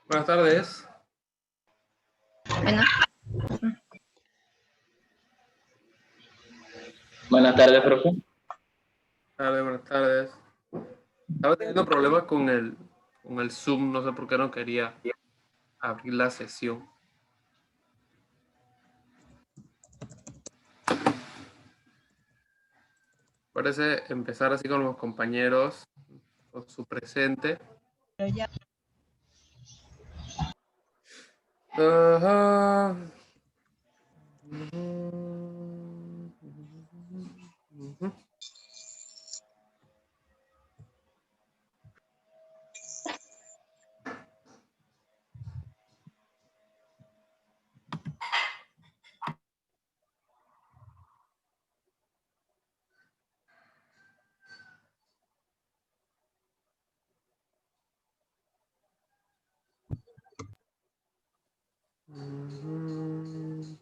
Buenas tardes. Bueno, Buenas tardes, profe. Buenas tardes. Estaba teniendo problemas con el Zoom, no sé por qué no quería abrir la sesión. Parece empezar así con los compañeros, con su presente. Ajá. Ujú. Ujú.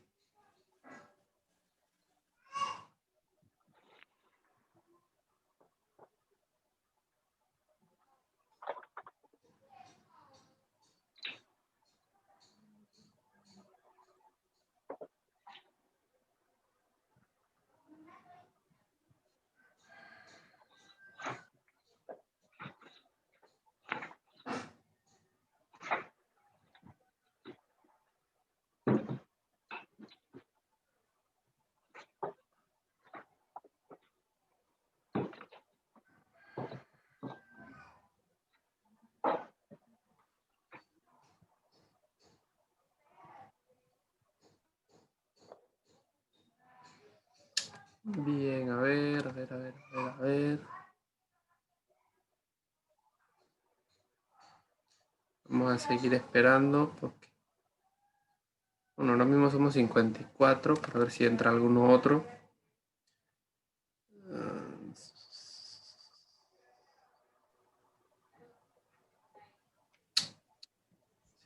Bien, a ver. Vamos a seguir esperando porque, bueno, ahora mismo somos 54, para ver si entra alguno otro.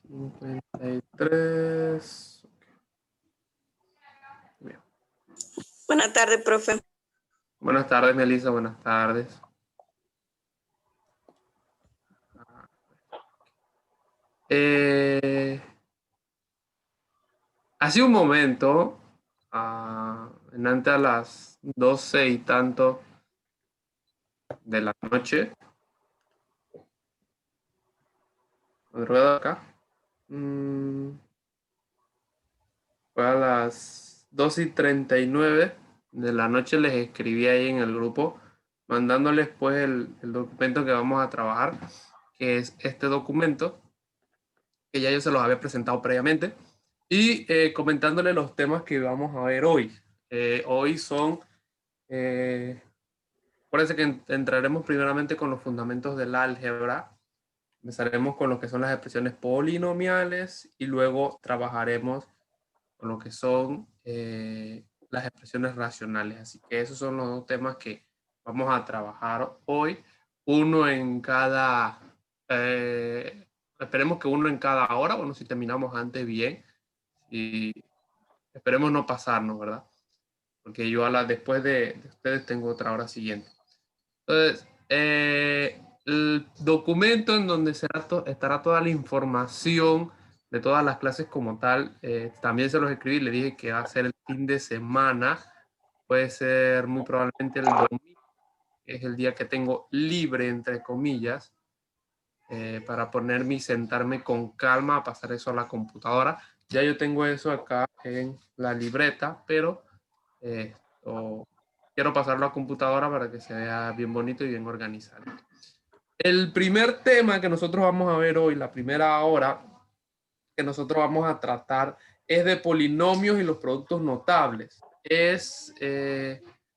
53. Bien. Buenas tardes, profe. Buenas tardes, Melissa, buenas tardes. Hace un momento, en antes a las 12 y tanto de la noche, madrugada acá, fue a las 12:39 de la noche, les escribí ahí en el grupo, mandándoles pues el documento que vamos a trabajar, que es este documento, que ya yo se los había presentado previamente, y comentándole los temas que vamos a ver hoy. Hoy son, acuérdense que entraremos primeramente con los fundamentos del álgebra, empezaremos con lo que son las expresiones polinomiales y luego trabajaremos con lo que son las expresiones racionales. Así que esos son los dos temas que vamos a trabajar hoy, uno en cada, esperemos que uno en cada hora, bueno, si terminamos antes bien, y esperemos no pasarnos, ¿verdad? Porque yo después de ustedes tengo otra hora siguiente. Entonces, el documento en donde estará toda la información de todas las clases como tal, también se los escribí, le dije que va a ser el fin de semana, puede ser muy probablemente el domingo, que es el día que tengo libre, entre comillas, para ponerme y sentarme con calma a pasar eso a la computadora. Ya yo tengo eso acá en la libreta, pero quiero pasarlo a computadora para que se vea bien bonito y bien organizado. El primer tema que nosotros vamos a ver hoy, la primera hora que nosotros vamos a tratar, es de polinomios y los productos notables. Es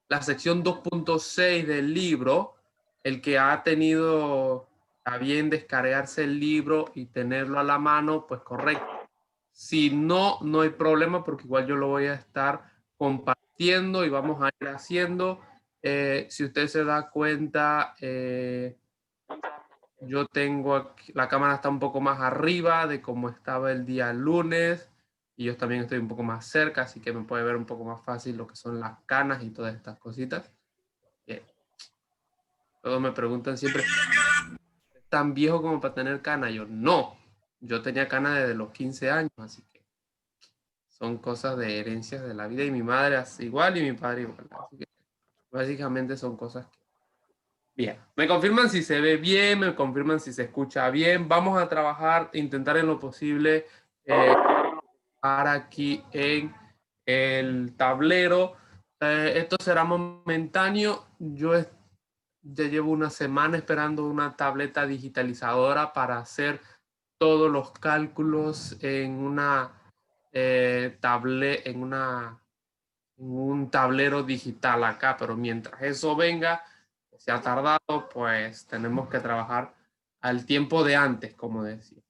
la sección 2.6 del libro. El que ha tenido a bien descargarse el libro y tenerlo a la mano, pues correcto. Si no, no hay problema porque igual yo lo voy a estar compartiendo y vamos a ir haciendo. Si usted se da cuenta, yo tengo aquí, la cámara está un poco más arriba de como estaba el día lunes y yo también estoy un poco más cerca, así que me puede ver un poco más fácil lo que son las canas y todas estas cositas. Bien. Todos me preguntan siempre, ¿es tan viejo como para tener cana? Yo, no, yo tenía cana desde los 15 años, así que son cosas de herencias de la vida y mi madre hace igual y mi padre igual. Así que básicamente son cosas que... Bien, me confirman si se ve bien, me confirman si se escucha bien. Vamos a trabajar, intentar en lo posible para aquí en el tablero. Esto será momentáneo. Ya llevo una semana esperando una tableta digitalizadora para hacer todos los cálculos en una en un tablero digital acá, pero mientras eso venga, se ha tardado, pues tenemos que trabajar al tiempo de antes, como decía.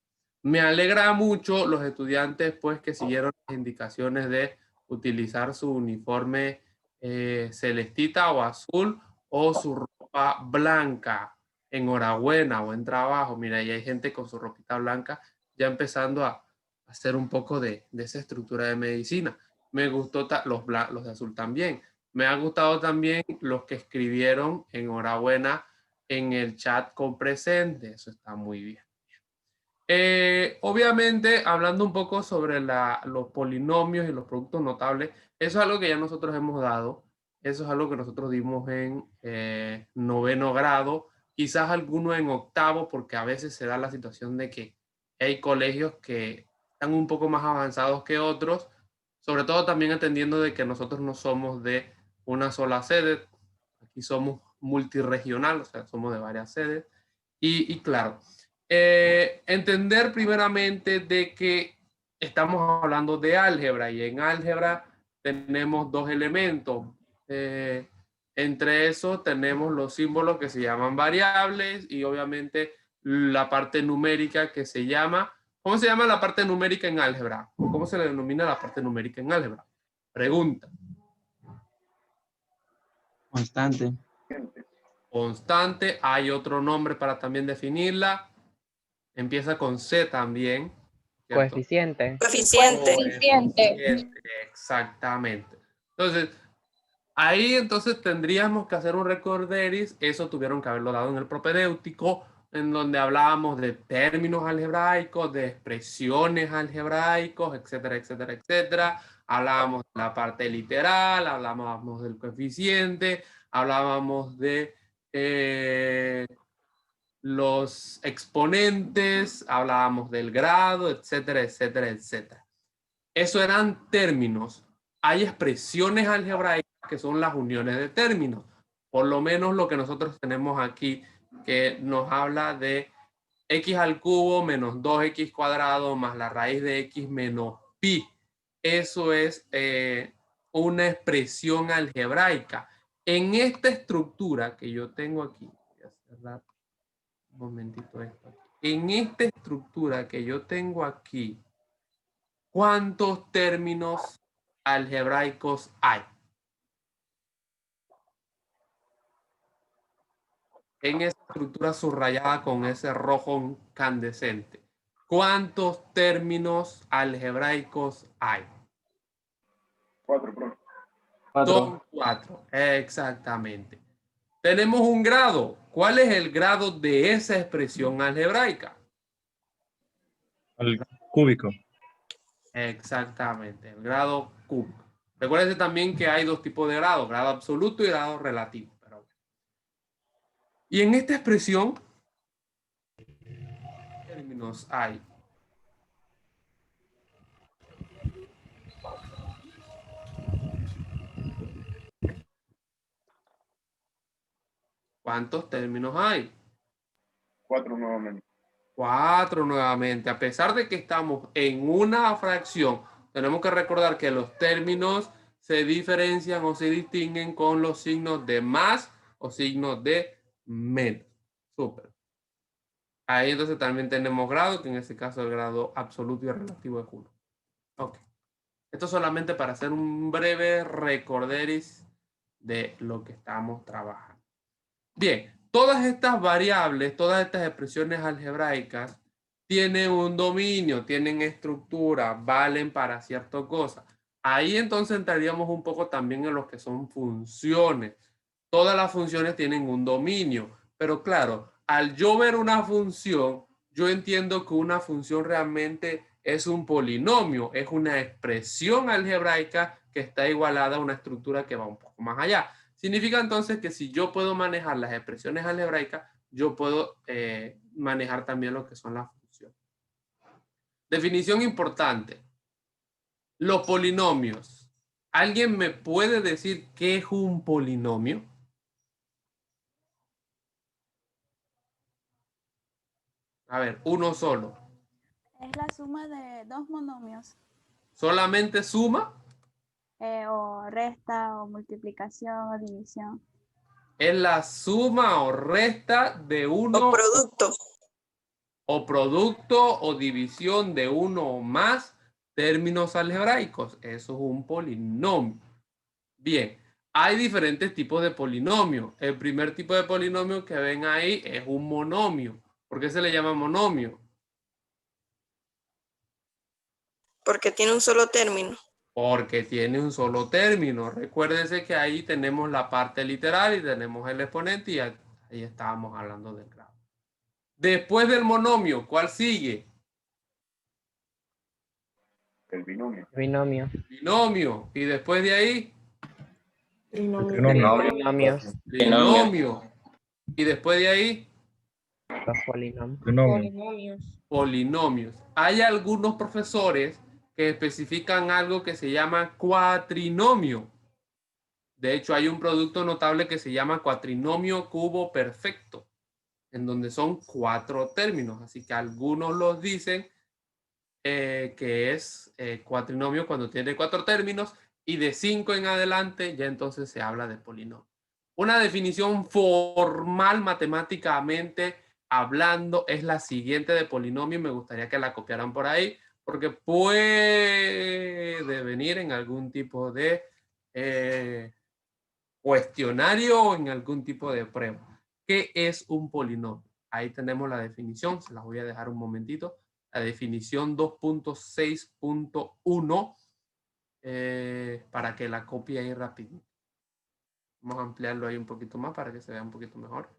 Me alegra mucho los estudiantes pues que siguieron las indicaciones de utilizar su uniforme celestita o azul o su ropa blanca. Enhorabuena, buen trabajo. Mira, ahí hay gente con su ropita blanca ya empezando a hacer un poco de esa estructura de medicina. Me gustó los de azul también. Me ha gustado también los que escribieron enhorabuena en el chat con presente. Eso está muy bien. Obviamente, hablando un poco sobre los polinomios y los productos notables, eso es algo que ya nosotros hemos dado. Eso es algo que nosotros dimos en noveno grado, quizás alguno en octavo, porque a veces se da la situación de que hay colegios que están un poco más avanzados que otros, sobre todo también entendiendo de que nosotros no somos de una sola sede, aquí somos multirregional, o sea, somos de varias sedes, y claro, entender primeramente de que estamos hablando de álgebra y en álgebra tenemos dos elementos. Entre eso tenemos los símbolos que se llaman variables y obviamente la parte numérica que se llama... ¿Cómo se llama la parte numérica en álgebra? ¿Cómo se le denomina la parte numérica en álgebra? Pregunta. Constante. Constante. Hay otro nombre para también definirla. Empieza con C también. ¿cierto? Coeficiente. Coeficiente. Exactamente. Entonces, ahí entonces tendríamos que hacer un recorderis. Eso tuvieron que haberlo dado en el propedéutico, en donde hablábamos de términos algebraicos, de expresiones algebraicos, etcétera, etcétera, etcétera. Hablábamos de la parte literal, hablábamos del coeficiente, hablábamos de los exponentes, hablábamos del grado, etcétera, etcétera, etcétera. Eso eran términos. Hay expresiones algebraicas que son las uniones de términos. Por lo menos lo que nosotros tenemos aquí, que nos habla de x al cubo menos 2x cuadrado más la raíz de x menos pi. Eso es una expresión algebraica. En esta estructura que yo tengo aquí, voy a cerrar un momentito esto. En esta estructura que yo tengo aquí, ¿cuántos términos algebraicos hay? En esa estructura subrayada con ese rojo incandescente, ¿cuántos términos algebraicos hay? 4, profe. Son 4, exactamente. Tenemos un grado. ¿Cuál es el grado de esa expresión algebraica? El cúbico. Exactamente, el grado cúbico. Recuerden también que hay dos tipos de grados, grado absoluto y grado relativo. Pero bueno. Y en esta expresión, ¿qué términos hay? ¿Cuántos términos hay? 4 nuevamente. 4 nuevamente. A pesar de que estamos en una fracción, tenemos que recordar que los términos se diferencian o se distinguen con los signos de más o signos de menos. Súper. Ahí entonces también tenemos grado, que en este caso el grado absoluto y relativo es 1. Ok. Esto solamente para hacer un breve recorderis de lo que estamos trabajando. Bien, todas estas variables, todas estas expresiones algebraicas tienen un dominio, tienen estructura, valen para ciertas cosas. Ahí entonces entraríamos un poco también en lo que son funciones. Todas las funciones tienen un dominio, pero claro, al yo ver una función, yo entiendo que una función realmente es un polinomio, es una expresión algebraica que está igualada a una estructura que va un poco más allá. Significa entonces que si yo puedo manejar las expresiones algebraicas, yo puedo manejar también lo que son las funciones. Definición importante. Los polinomios. ¿Alguien me puede decir qué es un polinomio? A ver, uno solo. Es la suma de dos monomios, ¿Solamente suma? o resta, o multiplicación, o división. Es la suma o resta de uno O producto. o producto o división de uno o más términos algebraicos. Eso es un polinomio. Bien, hay diferentes tipos de polinomios. El primer tipo de polinomio que ven ahí es un monomio. ¿Por qué se le llama monomio? Porque tiene un solo término. Porque tiene un solo término. Recuérdense que ahí tenemos la parte literal y tenemos el exponente y ahí estábamos hablando del grado. Después del monomio, ¿cuál sigue? El binomio. Binomio. Binomio. Y después de ahí, Binomios. trinomio. Y después de ahí, Los polinomios. polinomios. Hay algunos profesores que especifican algo que se llama cuatrinomio. De hecho, hay un producto notable que se llama cuatrinomio cubo perfecto, en donde son 4 términos. Así que algunos los dicen que es cuatrinomio cuando tiene 4 términos, y de 5 en adelante ya entonces se habla de polinomio. Una definición formal matemáticamente hablando es la siguiente de polinomio. Me gustaría que la copiaran por ahí porque puede venir en algún tipo de cuestionario o en algún tipo de prueba. ¿Qué es un polinomio? Ahí tenemos la definición, se las voy a dejar un momentito. La definición 2.6.1 para que la copie ahí rápido. Vamos a ampliarlo ahí un poquito más para que se vea un poquito mejor.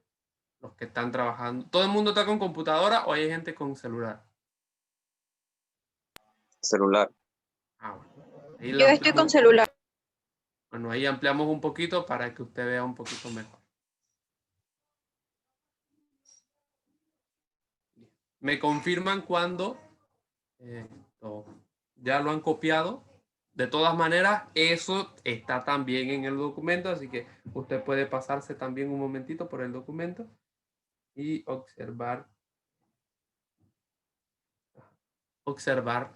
Los que están trabajando. ¿Todo el mundo está con computadora o hay gente con celular? Celular. Bueno. Ahí Yo estoy con celular. Bueno, ahí ampliamos un poquito para que usted vea un poquito mejor. Me confirman cuando ya lo han copiado. De todas maneras, eso está también en el documento, así que usted puede pasarse también un momentito por el documento y observar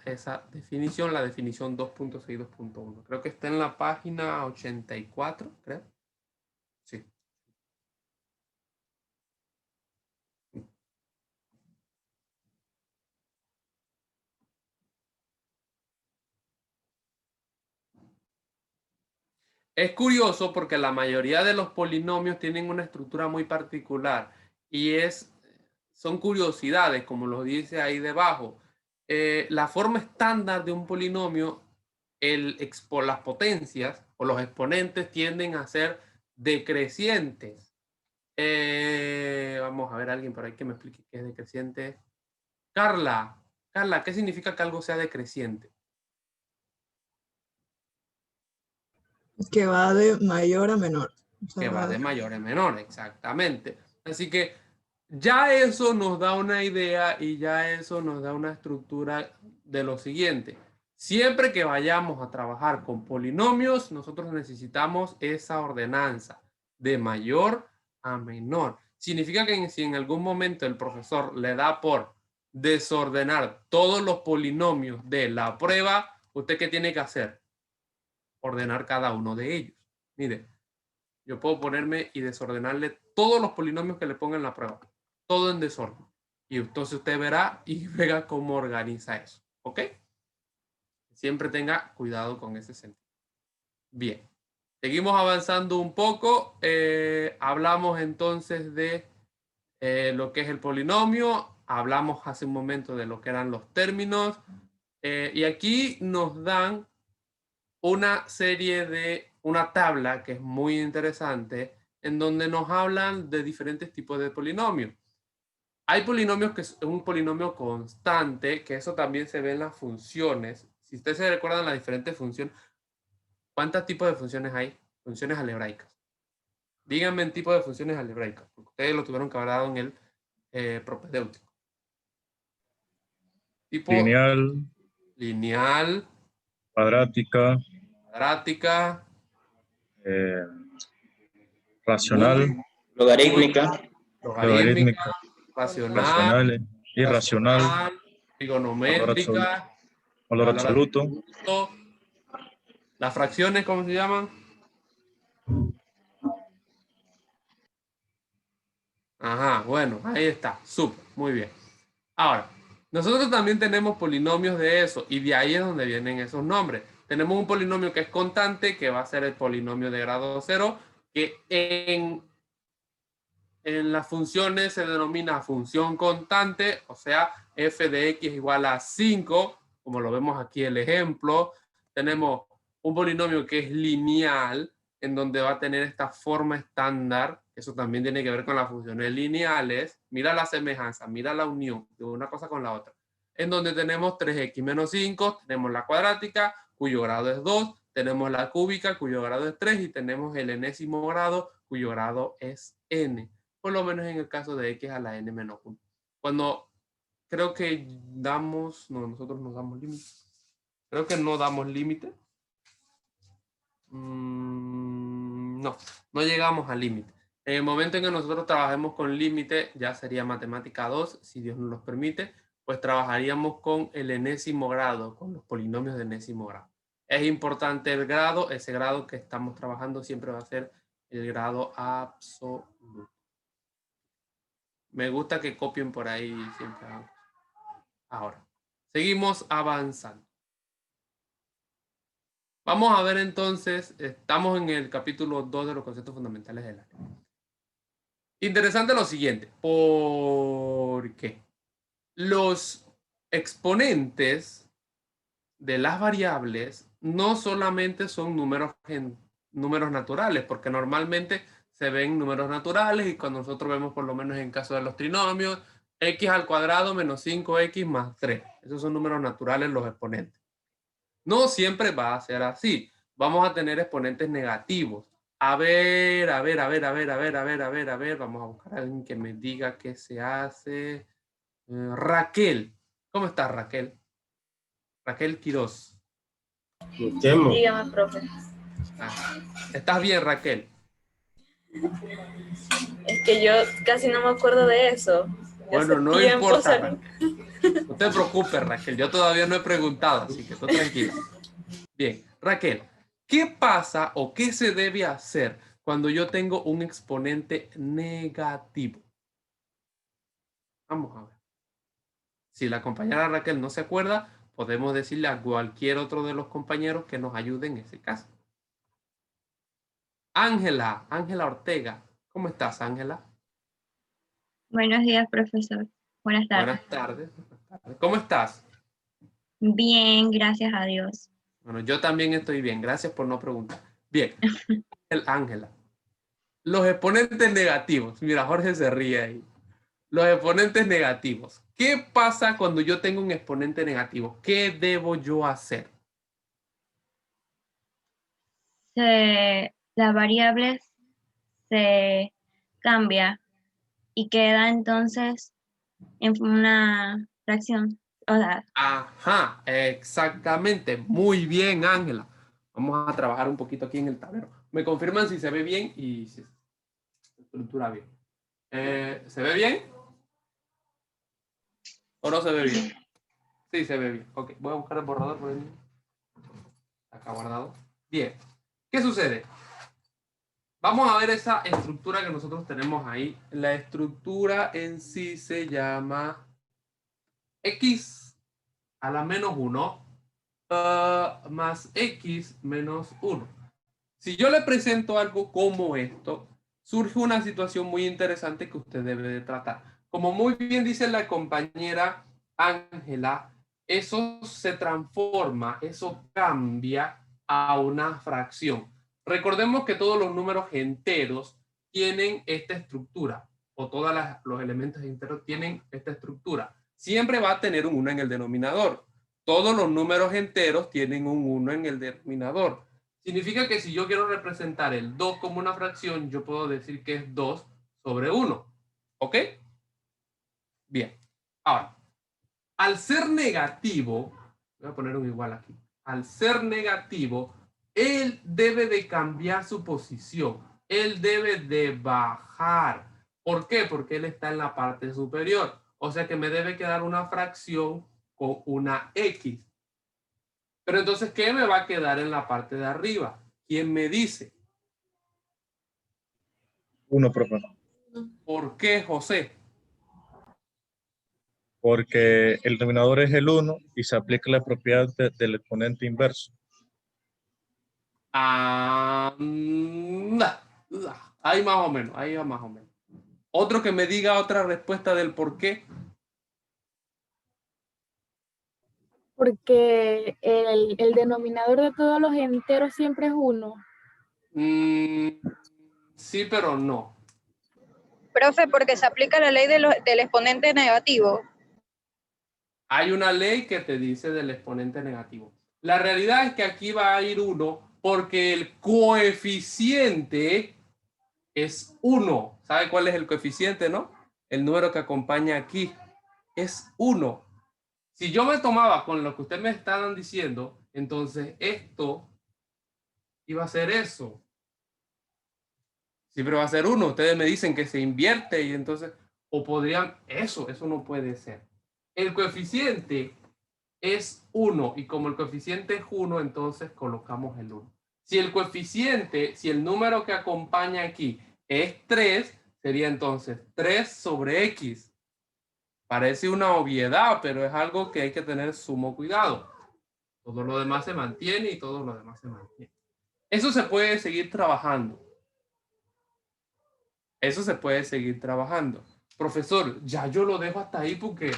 esa definición, la definición 2.6.2.1. Creo que está en la página 84, creo. Sí. Es curioso porque la mayoría de los polinomios tienen una estructura muy particular y son curiosidades, como lo dice ahí debajo. La forma estándar de un polinomio, las potencias o los exponentes tienden a ser decrecientes. Vamos a ver a alguien por ahí que me explique qué es decreciente. Carla, ¿qué significa que algo sea decreciente? Que va de mayor a menor. O sea, Que va de mayor a menor, exactamente. Así que ya eso nos da una idea y ya eso nos da una estructura de lo siguiente. Siempre que vayamos a trabajar con polinomios, nosotros necesitamos esa ordenanza de mayor a menor. Significa que si en algún momento el profesor le da por desordenar todos los polinomios de la prueba, ¿usted qué tiene que hacer? Ordenar cada uno de ellos. Mire, yo puedo ponerme y desordenarle todos los polinomios que le ponga en la prueba. Todo en desorden. Y entonces usted verá y vea cómo organiza eso. ¿Ok? Siempre tenga cuidado con ese sentido. Bien. Seguimos avanzando un poco. Hablamos entonces de lo que es el polinomio. Hablamos hace un momento de lo que eran los términos. Y aquí nos dan una tabla que es muy interesante, en donde nos hablan de diferentes tipos de polinomios. Hay polinomios que es un polinomio constante, que eso también se ve en las funciones. Si ustedes se recuerdan las diferentes funciones, ¿cuántos tipos de funciones hay? Funciones algebraicas. Díganme en tipo de funciones algebraicas, porque ustedes lo tuvieron que haber dado en el propedéutico. Tipo lineal, cuadrática, cuadrática, racional, Logarítmica. logarítmica, racional, racional, irracional, trigonométrica, valor absoluto, las fracciones, ¿cómo se llaman? Ajá, bueno, ahí está, súper, muy bien. Ahora, nosotros también tenemos polinomios de eso, y de ahí es donde vienen esos nombres. Tenemos un polinomio que es constante, que va a ser el polinomio de grado 0, que en las funciones se denomina función constante, o sea, f de x igual a 5, como lo vemos aquí el ejemplo. Tenemos un polinomio que es lineal, en donde va a tener esta forma estándar. Eso también tiene que ver con las funciones lineales. Mira la semejanza, mira la unión de una cosa con la otra. En donde tenemos 3x menos 5, tenemos la cuadrática, cuyo grado es 2, tenemos la cúbica, cuyo grado es 3, y tenemos el enésimo grado, cuyo grado es n. Por lo menos en el caso de x a la n menos 1. Cuando creo que damos, no, nosotros no damos límite. Creo que no damos límite. No llegamos al límite. En el momento en que nosotros trabajemos con límite, ya sería matemática 2, si Dios nos lo permite, pues trabajaríamos con el enésimo grado, con los polinomios de enésimo grado. Es importante el grado, ese grado que estamos trabajando siempre va a ser el grado absoluto. Me gusta que copien por ahí siempre. Ahora, seguimos avanzando. Vamos a ver entonces, estamos en el capítulo 2 de los conceptos fundamentales del área. Interesante lo siguiente, porque los exponentes de las variables no solamente son números naturales, porque normalmente se ven números naturales, y cuando nosotros vemos, por lo menos en caso de los trinomios, x al cuadrado menos 5x más 3. Esos son números naturales, los exponentes. No siempre va a ser así. Vamos a tener exponentes negativos. A ver. Vamos a buscar a alguien que me diga qué se hace. Raquel. ¿Cómo estás, Raquel? Raquel Quiroz. Dígame, profe. ¿Estás bien, Raquel? Es que yo casi no me acuerdo de eso. Bueno, no importa, Raquel. No te preocupes, Raquel. Yo todavía no he preguntado, así que tú tranquila. Bien, Raquel, ¿qué pasa o qué se debe hacer cuando yo tengo un exponente negativo? Vamos a ver. Si la compañera Raquel no se acuerda, podemos decirle a cualquier otro de los compañeros que nos ayude en ese caso. Ángela Ortega. ¿Cómo estás, Ángela? Buenos días, profesor. Buenas tardes. Buenas tardes. ¿Cómo estás? Bien, gracias a Dios. Bueno, yo también estoy bien. Gracias por no preguntar. Bien. Ángela. Los exponentes negativos. Mira, Jorge se ríe ahí. Los exponentes negativos. ¿Qué pasa cuando yo tengo un exponente negativo? ¿Qué debo yo hacer? Las variables se cambia y queda entonces en una fracción. O sea, Ajá, exactamente. Muy bien, Ángela. Vamos a trabajar un poquito aquí en el tablero. Me confirman si se ve bien y si se estructura bien. ¿Se ve bien? ¿O no se ve bien? Sí, se ve bien. Ok, voy a buscar el borrador por ahí. Acá guardado. Bien. ¿Qué sucede? Vamos a ver esa estructura que nosotros tenemos ahí. La estructura en sí se llama x a la menos 1 más x menos 1. Si yo le presento algo como esto, surge una situación muy interesante que usted debe de tratar. Como muy bien dice la compañera Ángela, eso se transforma, eso cambia a una fracción. Recordemos que todos los números enteros tienen esta estructura. o todos los elementos enteros tienen esta estructura. Siempre va a tener un 1 en el denominador. Todos los números enteros tienen un 1 en el denominador. Significa que si yo quiero representar el 2 como una fracción, yo puedo decir que es 2 sobre 1. ¿Ok? Bien. Ahora, al ser negativo, voy a poner un igual aquí. Al ser negativo, él debe de cambiar su posición. Él debe de bajar. ¿Por qué? Porque él está en la parte superior. O sea que me debe quedar una fracción con una X. Pero entonces, ¿qué me va a quedar en la parte de arriba? ¿Quién me dice? 1, profe. ¿Por qué, José? Porque el denominador es el 1 y se aplica la propiedad del exponente inverso. Ahí más o menos, ahí va más o menos. Otro que me diga otra respuesta del por qué. Porque el denominador de todos los enteros siempre es 1. Sí, pero no. Profe, porque se aplica la ley del exponente negativo. Hay una ley que te dice del exponente negativo. La realidad es que aquí va a ir 1 porque el coeficiente es 1. ¿Sabe cuál es el coeficiente, no? El número que acompaña aquí es 1. Si yo me tomaba con lo que ustedes me estaban diciendo, entonces esto iba a ser eso. Siempre va a ser 1. Ustedes me dicen que se invierte y entonces, o podrían, eso no puede ser. El coeficiente es 1 y como el coeficiente es 1, entonces colocamos el 1. Si el coeficiente, si el número que acompaña aquí es 3, sería entonces 3 sobre X. Parece una obviedad, pero es algo que hay que tener sumo cuidado. Todo lo demás se mantiene y todo lo demás se mantiene. Eso se puede seguir trabajando. Eso se puede seguir trabajando. Profesor, ya yo lo dejo hasta ahí porque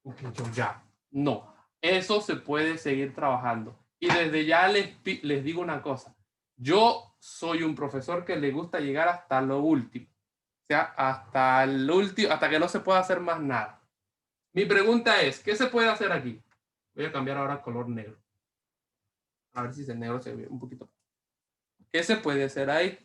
yo ya. No, eso se puede seguir trabajando. Y desde ya les digo una cosa. Yo soy un profesor que le gusta llegar hasta lo último. O sea, hasta el último, hasta que no se pueda hacer más nada. Mi pregunta es, ¿qué se puede hacer aquí? Voy a cambiar ahora color negro. A ver si el negro se ve un poquito. ¿Qué se puede hacer ahí?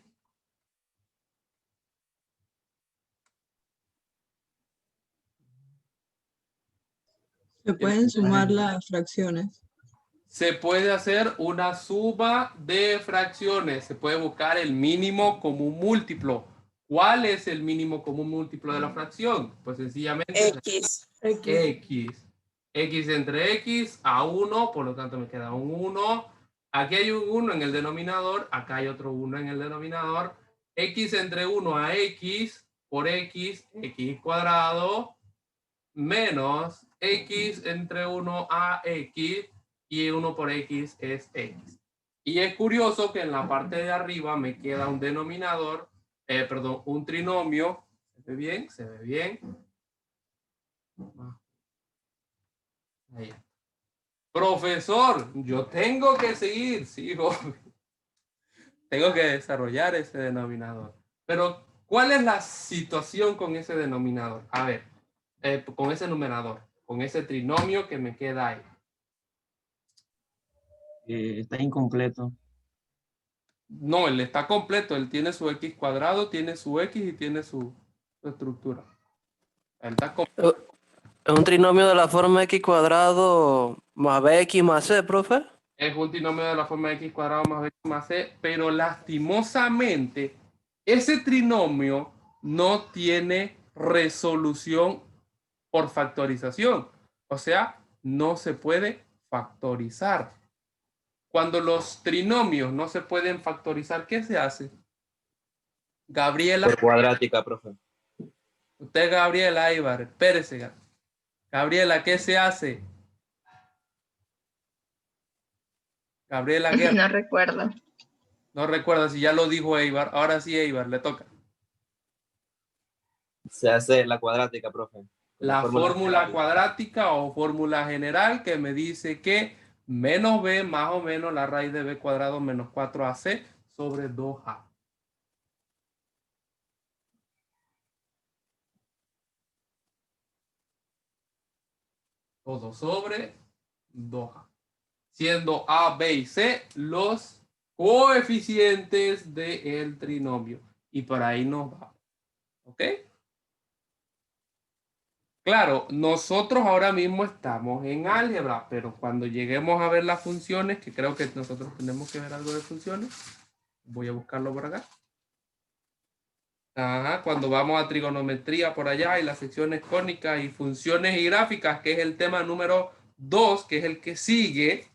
Se pueden sumar las fracciones. Se puede hacer una suma de fracciones. Se puede buscar el mínimo común múltiplo. ¿Cuál es el mínimo común múltiplo de la fracción? Pues sencillamente X. X. X entre X a 1, por lo tanto me queda un 1. Aquí hay un 1 en el denominador, acá hay otro 1 en el denominador. X entre 1 a X por X, X cuadrado, menos X entre 1 a X, y 1 por X es X. Y es curioso que en la parte de arriba me queda un denominador, un trinomio. ¿Se ve bien? ¿Se ve bien? Ahí. Profesor, yo tengo que seguir, sigo. Tengo que desarrollar ese denominador. Pero, ¿cuál es la situación con ese denominador? A ver, con ese numerador, con ese trinomio que me queda ahí. Está incompleto. No, él está completo. Él tiene su X cuadrado, tiene su X y tiene su estructura. Él está completo. ¿Es un trinomio de la forma X cuadrado más BX más C, profe? Es un trinomio de la forma X cuadrado más BX más C, pero lastimosamente ese trinomio no tiene resolución por factorización. O sea, no se puede factorizar. Cuando los trinomios no se pueden factorizar, ¿qué se hace? Gabriela. Por cuadrática, profe. Usted, Gabriela Aybar, espérese. Gabriela, ¿qué se hace? Gabriela, ¿qué? No recuerdo. No recuerda si ya lo dijo Eibar. Ahora sí, Eibar, le toca. Se hace la cuadrática, profe. La fórmula cuadrática o fórmula general que me dice que menos b más o menos la raíz de b cuadrado menos 4ac sobre 2a. todo sobre 2A. Siendo A, B y C los coeficientes del trinomio. Y por ahí nos va. ¿Ok? Claro, nosotros ahora mismo estamos en álgebra, pero cuando lleguemos a ver las funciones, que creo que nosotros tenemos que ver algo de funciones, voy a buscarlo por acá. Ajá, cuando vamos a trigonometría por allá y las secciones cónicas y funciones y gráficas, que es el tema número 2, que es el que sigue,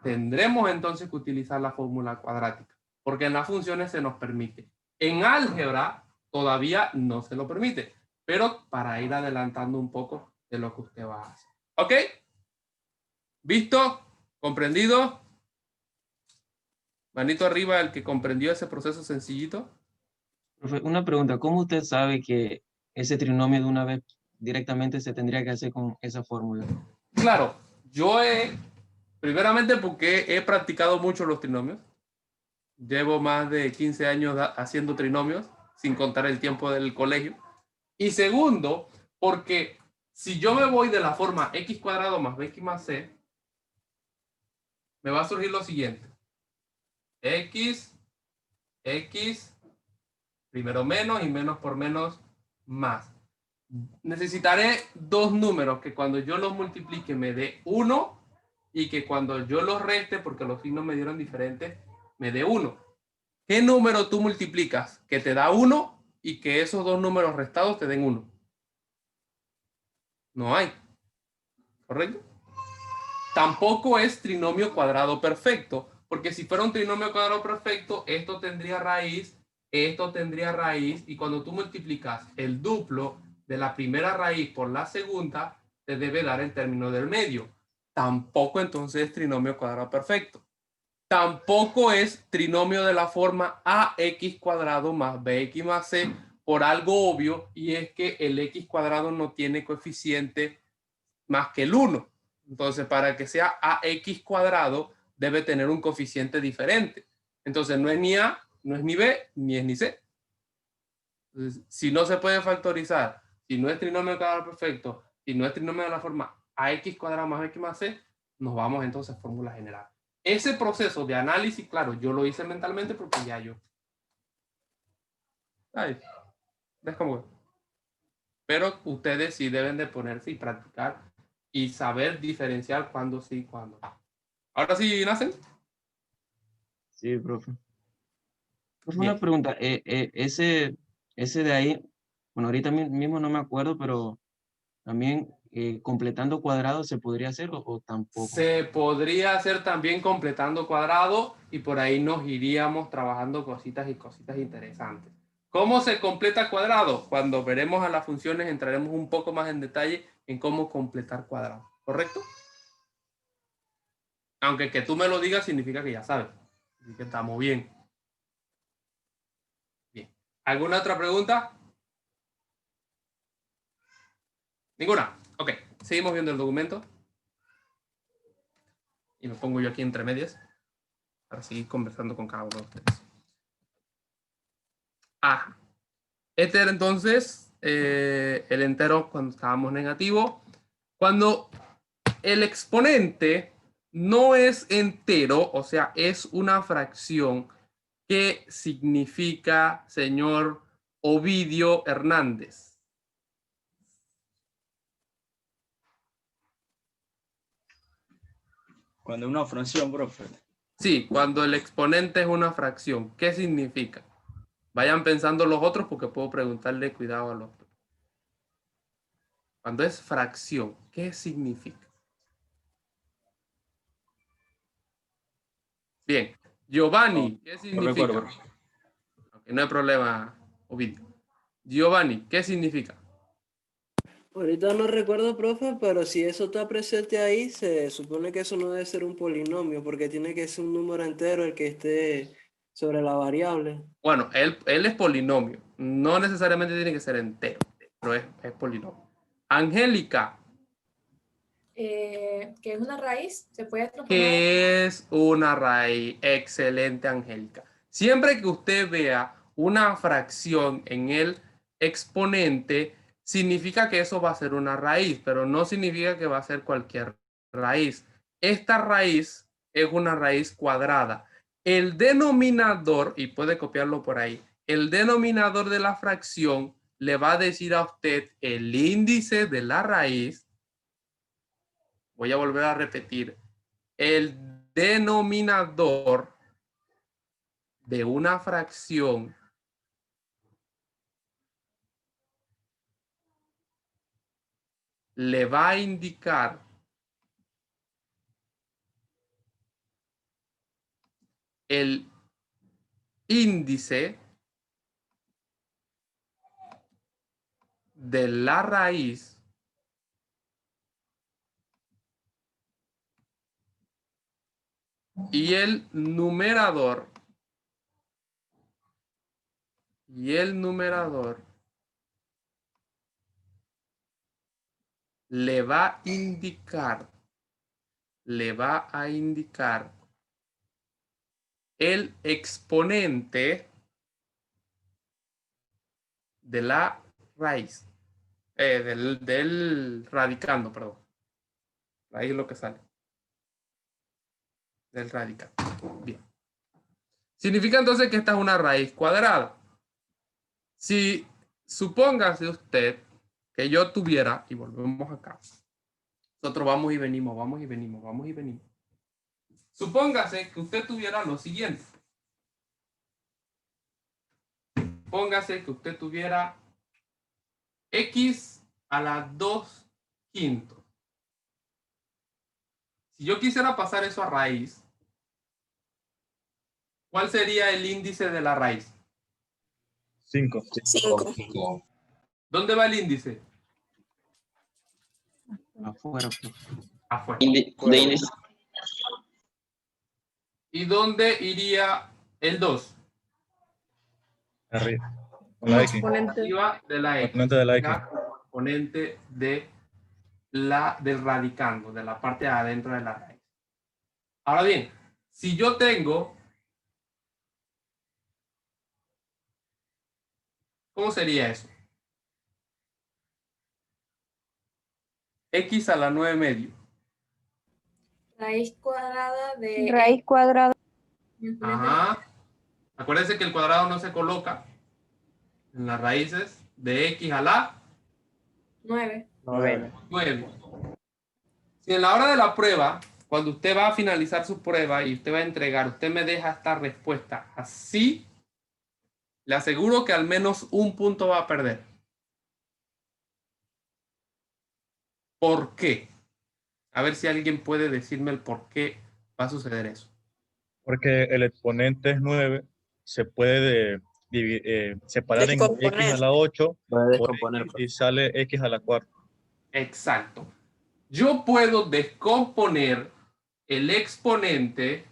tendremos entonces que utilizar la fórmula cuadrática, porque en las funciones se nos permite. En álgebra todavía no se lo permite, pero para ir adelantando un poco de lo que usted va a hacer. ¿Ok? ¿Visto? ¿Comprendido? Manito arriba el que comprendió ese proceso sencillito. Profe, una pregunta, ¿cómo usted sabe que ese trinomio de una vez directamente se tendría que hacer con esa fórmula? Claro, primeramente porque he practicado mucho los trinomios. Llevo más de 15 años haciendo trinomios, sin contar el tiempo del colegio. Y segundo, porque si yo me voy de la forma x cuadrado más bx más c, me va a surgir lo siguiente. X, primero menos y menos por menos más. Necesitaré dos números que cuando yo los multiplique me dé 1 y que cuando yo los reste, porque los signos me dieron diferentes, me dé 1. ¿Qué número tú multiplicas que te da 1 y que esos dos números restados te den 1? No hay. ¿Correcto? Tampoco es trinomio cuadrado perfecto, porque si fuera un trinomio cuadrado perfecto, esto tendría raíz, y cuando tú multiplicas el duplo de la primera raíz por la segunda, te debe dar el término del medio. Tampoco entonces es trinomio cuadrado perfecto. Tampoco es trinomio de la forma ax cuadrado más bx más c, por algo obvio, y es que el x cuadrado no tiene coeficiente más que el 1. Entonces, para que sea ax cuadrado, debe tener un coeficiente diferente. Entonces, no es ni a, no es ni b, ni es ni c. Entonces, si no se puede factorizar, si no es trinomio cuadrado perfecto, si no es trinomio de la forma ax cuadrado más bx más c, nos vamos entonces a fórmula general. Ese proceso de análisis, claro, yo lo hice mentalmente porque ya yo. Ay, ¿ves cómo? Pero ustedes sí deben de ponerse y practicar y saber diferenciar cuándo sí y cuándo no. ¿Ahora sí nacen? Sí, profe. Profe, Bien. una pregunta, ese de ahí, bueno, ahorita mismo no me acuerdo, pero también completando cuadrados se podría hacer o tampoco. Se podría hacer también completando cuadrado y por ahí nos iríamos trabajando cositas y cositas interesantes. ¿Cómo se completa cuadrado? Cuando veremos a las funciones entraremos un poco más en detalle en cómo completar cuadrado. ¿Correcto? Aunque que tú me lo digas significa que ya sabes. Así que estamos bien. Bien. ¿Alguna otra pregunta? ¿Ninguna? Ok. Seguimos viendo el documento. Y me pongo yo aquí entre medias para seguir conversando con cada uno de ustedes. Ah, este era entonces el entero cuando estábamos negativo. Cuando el exponente no es entero, o sea, es una fracción, ¿qué significa, señor Ovidio Hernández? Cuando es una fracción, profe. Sí, cuando el exponente es una fracción, ¿qué significa? Vayan pensando los otros porque puedo preguntarle cuidado a los otros. Cuando es fracción, ¿qué significa? Bien. Giovanni, ¿qué significa? No recuerdo. Okay, no hay problema, Ovidio. Giovanni, ¿qué significa? Ahorita no recuerdo, profe, pero si eso está presente ahí, se supone que eso no debe ser un polinomio, porque tiene que ser un número entero el que esté sobre la variable. Bueno, él es polinomio. No necesariamente tiene que ser entero, pero es polinomio. Angélica. Que es una raíz, se puede transformar. ¿Qué es una raíz? Excelente, Angélica. Siempre que usted vea una fracción en el exponente, significa que eso va a ser una raíz, pero no significa que va a ser cualquier raíz. Esta raíz es una raíz cuadrada. El denominador, y puede copiarlo por ahí, el denominador de la fracción le va a decir a usted el índice de la raíz. Voy a volver a repetir. El denominador de una fracción le va a indicar el índice de la raíz y el numerador le va a indicar el exponente de la raíz, del radicando, perdón. Ahí es lo que sale. Del radicando. Bien. Significa entonces que esta es una raíz cuadrada. Si supóngase usted que yo tuviera, y volvemos acá, nosotros vamos y venimos, vamos y venimos, vamos y venimos. Supóngase que usted tuviera lo siguiente. Póngase que usted tuviera x a la 2/5. Si yo quisiera pasar eso a raíz, ¿cuál sería el índice de la raíz? 5. 5. ¿Dónde va el índice? Afuera. Afuera. De índice. ¿Y dónde iría el 2? Arriba. Con la X. Arriba de la X. Exponente de la X. Exponente del radicando, de la parte de adentro de la raíz. Ahora bien, si yo tengo, ¿cómo sería eso? X a la 9/2. Raíz cuadrada de... Raíz cuadrada. Ajá. Acuérdense que el cuadrado no se coloca en las raíces de X a la 9. 9. Si en la hora de la prueba, cuando usted va a finalizar su prueba y usted va a entregar, usted me deja esta respuesta así, le aseguro que al menos un punto va a perder. ¿Por qué? A ver si alguien puede decirme el por qué va a suceder eso. Porque el exponente es 9, se puede separar en x a la 8 y sale x a la 4. Exacto. Yo puedo descomponer el exponente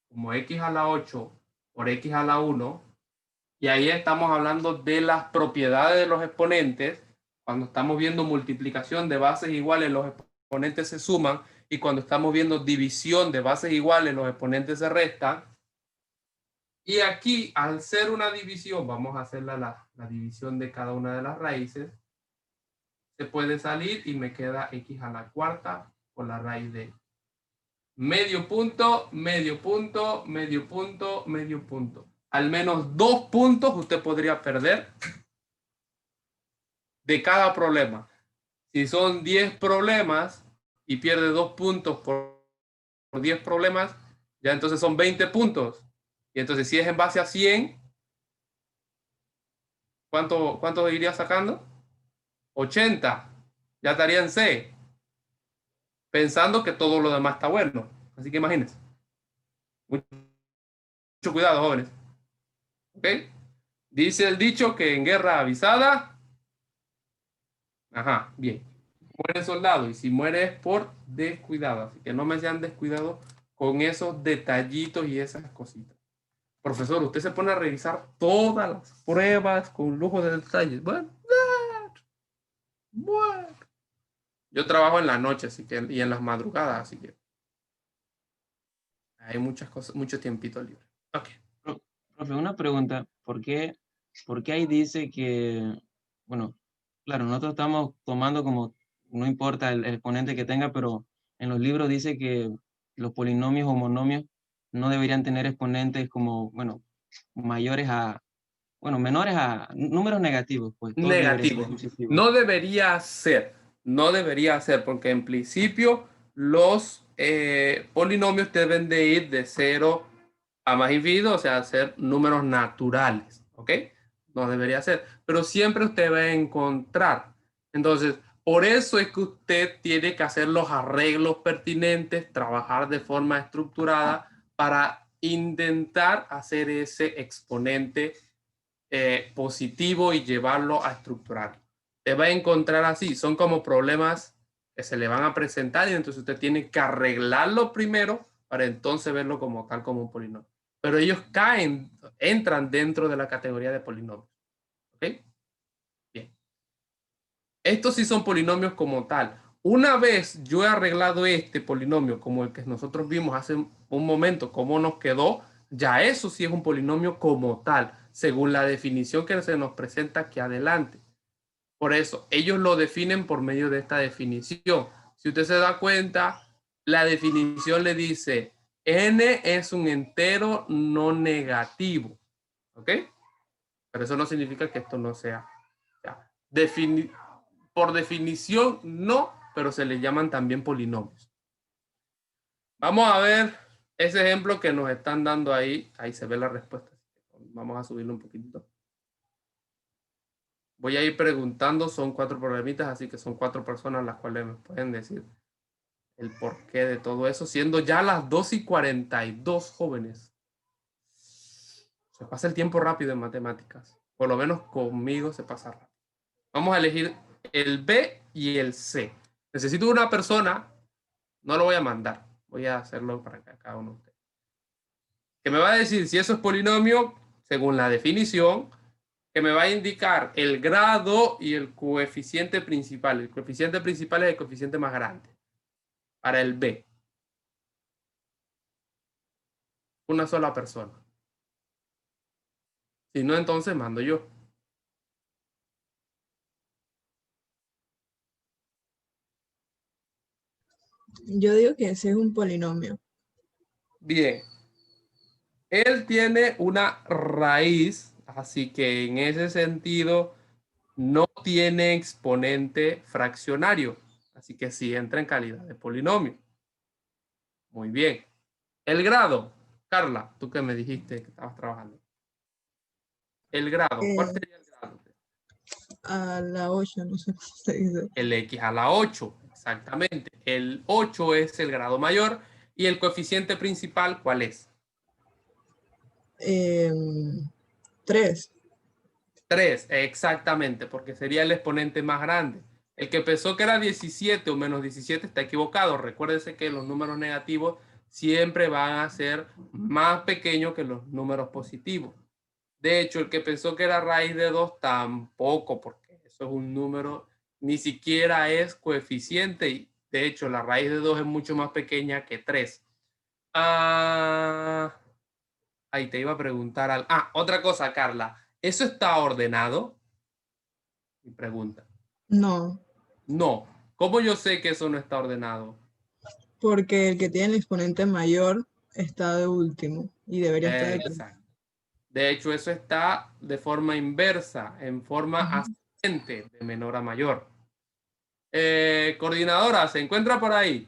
como x a la 8 por x a la 1 y ahí estamos hablando de las propiedades de los exponentes. Cuando estamos viendo multiplicación de bases iguales, los exponentes se suman, y cuando estamos viendo división de bases iguales, los exponentes se restan. Y aquí, al ser una división, vamos a hacer la división de cada una de las raíces. Se puede salir y me queda x a la 4 por la raíz de medio punto, medio punto, medio punto, medio punto. Al menos 2 puntos usted podría perder de cada problema. Si son 10 problemas y pierde 2 puntos por 10 problemas, ya entonces son 20 puntos. Y entonces si es en base a 100, ¿cuánto iría sacando? 80. Ya estaría en C. Pensando que todo lo demás está bueno. Así que imagínense. Mucho cuidado, jóvenes. ¿Ok? Dice el dicho que en guerra avisada... Ajá, bien. Muere soldado, y si muere es por descuidado. Así que no me sean descuidados con esos detallitos y esas cositas. Profesor, usted se pone a revisar todas las pruebas con lujo de detalles. Bueno. Yo trabajo en la noche, así que, y en las madrugadas, así que hay muchas cosas, mucho tiempito libre. Ok. Profe, una pregunta. ¿Por qué ahí dice que, bueno, Claro, nosotros estamos tomando como, no importa el exponente que tenga, pero en los libros dice que los polinomios o monomios no deberían tener exponentes como, bueno, mayores a, bueno, menores a números negativos, pues todos deberían ser Negativo. positivos. No debería ser. No debería ser, porque en principio los polinomios deben de ir de 0 a más infinito, o sea, ser números naturales, ¿ok? No debería ser, pero siempre usted va a encontrar. Entonces, por eso es que usted tiene que hacer los arreglos pertinentes, trabajar de forma estructurada para intentar hacer ese exponente positivo y llevarlo a estructurar. Te va a encontrar así, son como problemas que se le van a presentar y entonces usted tiene que arreglarlo primero para entonces verlo como tal, como un polinomio. Pero ellos entran dentro de la categoría de polinomios. ¿Ok? Bien. Estos sí son polinomios como tal. Una vez yo he arreglado este polinomio como el que nosotros vimos hace un momento, cómo nos quedó, ya eso sí es un polinomio como tal, según la definición que se nos presenta aquí adelante. Por eso, ellos lo definen por medio de esta definición. Si usted se da cuenta, la definición le dice, n es un entero no negativo. ¿Ok? Pero eso no significa que esto no sea. Por definición, no, pero se le llaman también polinomios. Vamos a ver ese ejemplo que nos están dando ahí. Ahí se ve la respuesta. Vamos a subirlo un poquito. Voy a ir preguntando, son 4 problemitas, así que son 4 personas las cuales me pueden decir el porqué de todo eso, siendo ya las 2:42, jóvenes. Se pasa el tiempo rápido en matemáticas. Por lo menos conmigo se pasa rápido. Vamos a elegir el B y el C. Necesito una persona, no lo voy a mandar, voy a hacerlo para cada uno de ustedes, que me va a decir si eso es polinomio según la definición, que me va a indicar el grado y el coeficiente principal. El coeficiente principal es el coeficiente más grande para el B. Una sola persona. Si no, entonces mando yo. Yo digo que ese es un polinomio. Bien. Él tiene una raíz, así que en ese sentido no tiene exponente fraccionario. Así que sí entra en calidad de polinomio. Muy bien. El grado. Carla, tú que me dijiste que estabas trabajando. El grado. ¿Cuál sería el grado? A la 8, no sé cómo se dice. El X a la 8, exactamente. El 8 es el grado mayor. ¿Y el coeficiente principal cuál es? 3. 3, exactamente, porque sería el exponente más grande. El que pensó que era 17 o menos 17 está equivocado. Recuérdese que los números negativos siempre van a ser más pequeños que los números positivos. De hecho, el que pensó que era raíz de 2 tampoco, porque eso es un número, ni siquiera es coeficiente. Y de hecho, la raíz de 2 es mucho más pequeña que 3. Ahí te iba a preguntar. Otra cosa, Carla. ¿Eso está ordenado? Mi pregunta. No. No. ¿Cómo yo sé que eso no está ordenado? Porque el que tiene el exponente mayor está de último y debería estar de primero. Exacto. De hecho, eso está de forma inversa, en forma ascendente, de menor a mayor. Coordinadora, ¿se encuentra por ahí?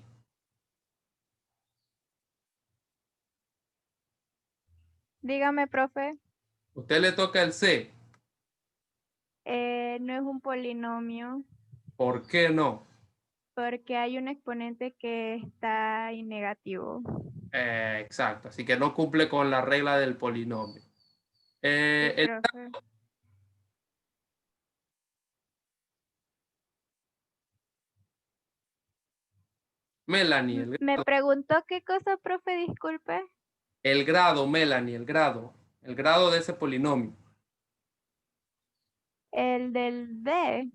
Dígame, profe. Usted le toca el C. No es un polinomio. ¿Por qué no? Porque hay un exponente que está en negativo. Exacto, así que no cumple con la regla del polinomio. Sí, profe. Melanie. Me preguntó qué cosa, profe, disculpe. El grado, Melanie, el grado. El grado de ese polinomio. El del D.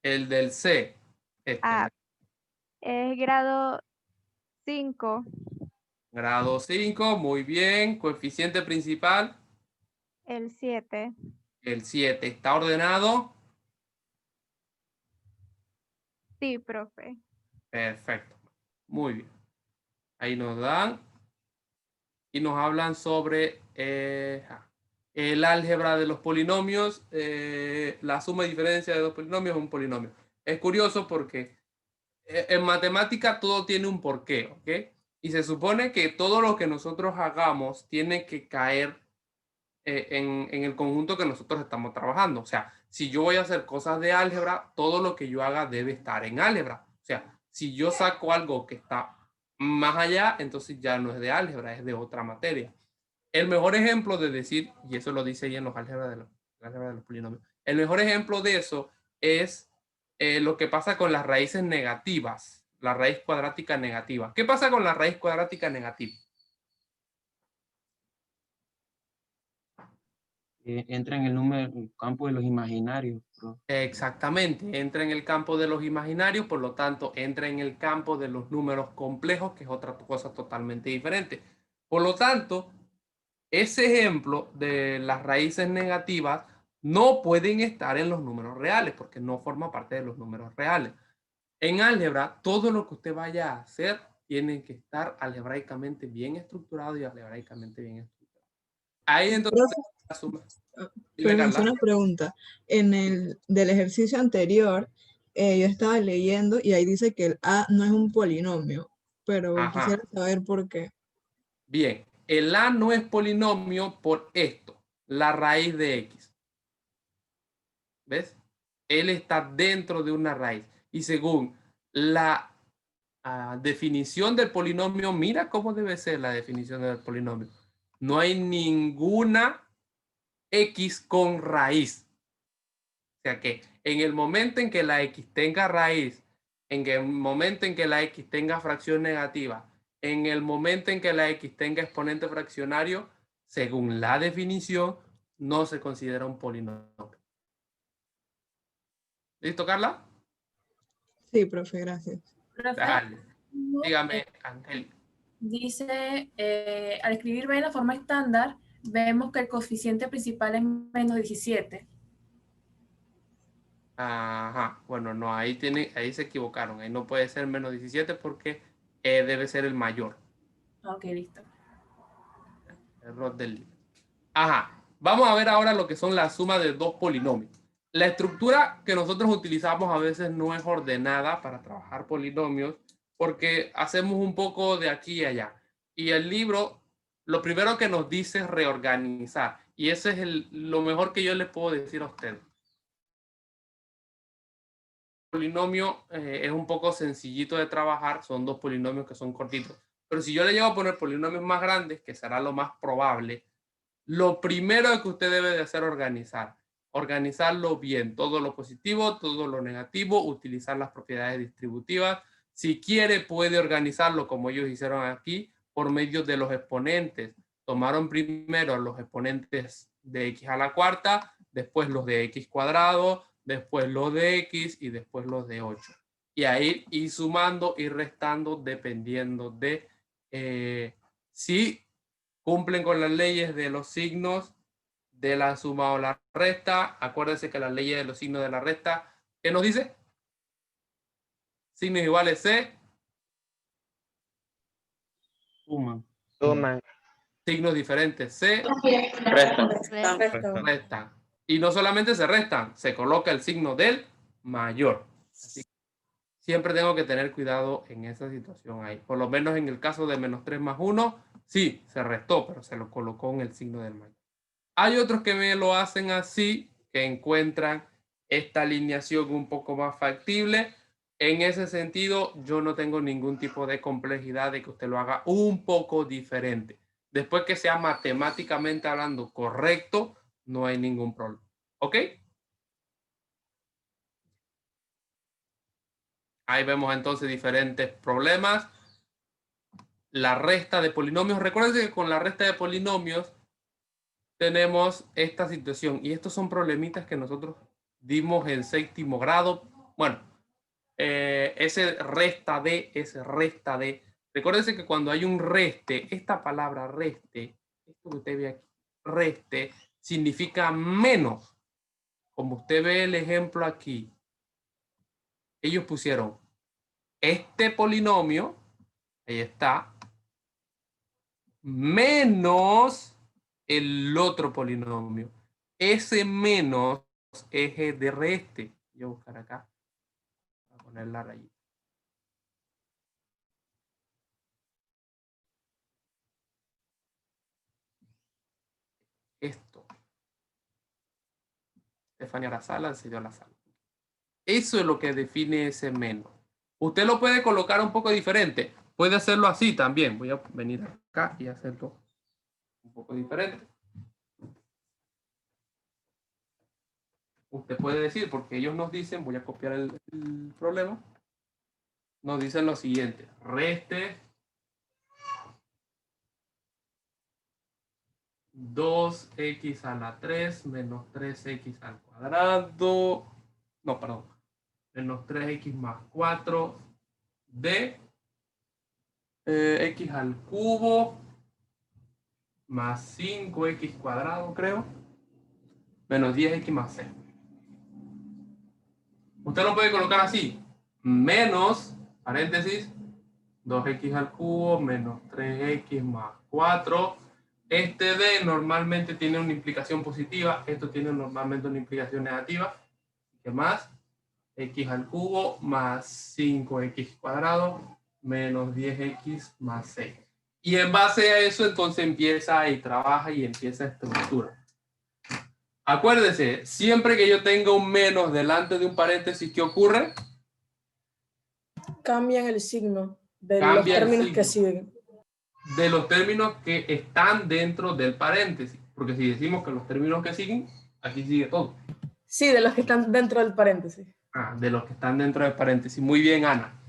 El del C. Es grado 5. Grado 5, muy bien. Coeficiente principal. El 7. El 7. ¿Está ordenado? Sí, profe. Perfecto. Muy bien. Ahí nos dan y nos hablan sobre el álgebra de los polinomios. La suma y diferencia de dos polinomios es un polinomio. Es curioso porque en matemática todo tiene un porqué, ¿ok? Y se supone que todo lo que nosotros hagamos tiene que caer en el conjunto que nosotros estamos trabajando. O sea, si yo voy a hacer cosas de álgebra, todo lo que yo haga debe estar en álgebra. O sea, si yo saco algo que está más allá, entonces ya no es de álgebra, es de otra materia. El mejor ejemplo de decir, y eso lo dice ahí en los álgebras de los polinomios, el mejor ejemplo de eso es lo que pasa con las raíces negativas, la raíz cuadrática negativa. ¿Qué pasa con la raíz cuadrática negativa? Entra en el campo de los imaginarios, bro. Exactamente, entra en el campo de los imaginarios, por lo tanto, entra en el campo de los números complejos, que es otra cosa totalmente diferente. Por lo tanto, ese ejemplo de las raíces negativas no pueden estar en los números reales, porque no forma parte de los números reales. En álgebra, todo lo que usted vaya a hacer tiene que estar algebraicamente bien estructurado y algebraicamente bien estructurado. Ahí entonces la suma. Pero una pregunta. Del ejercicio anterior, yo estaba leyendo y ahí dice que el A no es un polinomio, pero quisiera saber por qué. Bien, el A no es polinomio por esto, la raíz de X. ¿Ves? Él está dentro de una raíz. Y según la definición del polinomio, mira cómo debe ser la definición del polinomio. No hay ninguna X con raíz. O sea que en el momento en que la X tenga raíz, en el momento en que la X tenga fracción negativa, en el momento en que la X tenga exponente fraccionario, según la definición, no se considera un polinomio. ¿Listo, Carla? Sí, profe, gracias. Dale. Dígame, Ángel. Dice, al escribir B en la forma estándar, vemos que el coeficiente principal es menos 17. Ajá, bueno, no, ahí se equivocaron. Ahí no puede ser menos 17 porque debe ser el mayor. Ok, listo. Error del libro. Ajá, vamos a ver ahora lo que son las sumas de dos polinomios. La estructura que nosotros utilizamos a veces no es ordenada para trabajar polinomios porque hacemos un poco de aquí y allá. Y el libro, lo primero que nos dice es reorganizar. Y ese es lo mejor que yo les puedo decir a ustedes. El polinomio es un poco sencillito de trabajar, son dos polinomios que son cortitos. Pero si yo le llego a poner polinomios más grandes, que será lo más probable, lo primero que usted debe de hacer es organizarlo bien, todo lo positivo, todo lo negativo, utilizar las propiedades distributivas. Si quiere, puede organizarlo como ellos hicieron aquí, por medio de los exponentes. Tomaron primero los exponentes de x a la cuarta, después los de x cuadrado, después los de x y después los de 8. Y ahí ir sumando y restando dependiendo de si cumplen con las leyes de los signos de la suma o la resta. Acuérdense que las leyes de los signos de la resta, ¿qué nos dice? Signos iguales se Suman. Signos diferentes se restan. Y no solamente se restan, se coloca el signo del mayor. Así que siempre tengo que tener cuidado en esa situación ahí. Por lo menos en el caso de menos 3 más 1, sí, se restó, pero se lo colocó en el signo del mayor. Hay otros que me lo hacen así, que encuentran esta alineación un poco más factible. En ese sentido, yo no tengo ningún tipo de complejidad de que usted lo haga un poco diferente. Después que sea matemáticamente hablando correcto, no hay ningún problema. ¿Ok? Ahí vemos entonces diferentes problemas. La resta de polinomios. Recuerden que con la resta de polinomios tenemos esta situación. Y estos son problemitas que nosotros dimos en séptimo grado. Bueno, ese resta de. Recuérdense que cuando hay un reste, esta palabra reste, esto que usted ve aquí, reste, significa menos. Como usted ve el ejemplo aquí, ellos pusieron este polinomio, ahí está, menos el otro polinomio. Ese menos es de este. Voy a buscar acá. Voy a poner la rayita. Esto. Estefania Arazala se dio la sala. Eso es lo que define ese menos. Usted lo puede colocar un poco diferente. Puede hacerlo así también. Voy a venir acá y hacerlo un poco diferente. Usted puede decir, porque ellos nos dicen, voy a copiar el problema, nos dicen lo siguiente: reste 2x a la 3 menos 3x al cuadrado, no, perdón, menos 3x más 4 de x al cubo más 5x cuadrado, creo, menos 10x más 6. Usted lo puede colocar así: menos, paréntesis, 2x al cubo menos 3x más 4. Este D normalmente tiene una implicación positiva, esto tiene normalmente una implicación negativa. ¿Qué más? X al cubo más 5x cuadrado menos 10x más 6. Y en base a eso, entonces empieza y trabaja y empieza estructura. Acuérdese, siempre que yo tenga un menos delante de un paréntesis, ¿qué ocurre? Cambian el signo de los términos que siguen. De los términos que están dentro del paréntesis. Porque si decimos que los términos que siguen, aquí sigue todo. Sí, de los que están dentro del paréntesis. Ah, de los que están dentro del paréntesis. Muy bien, Ana.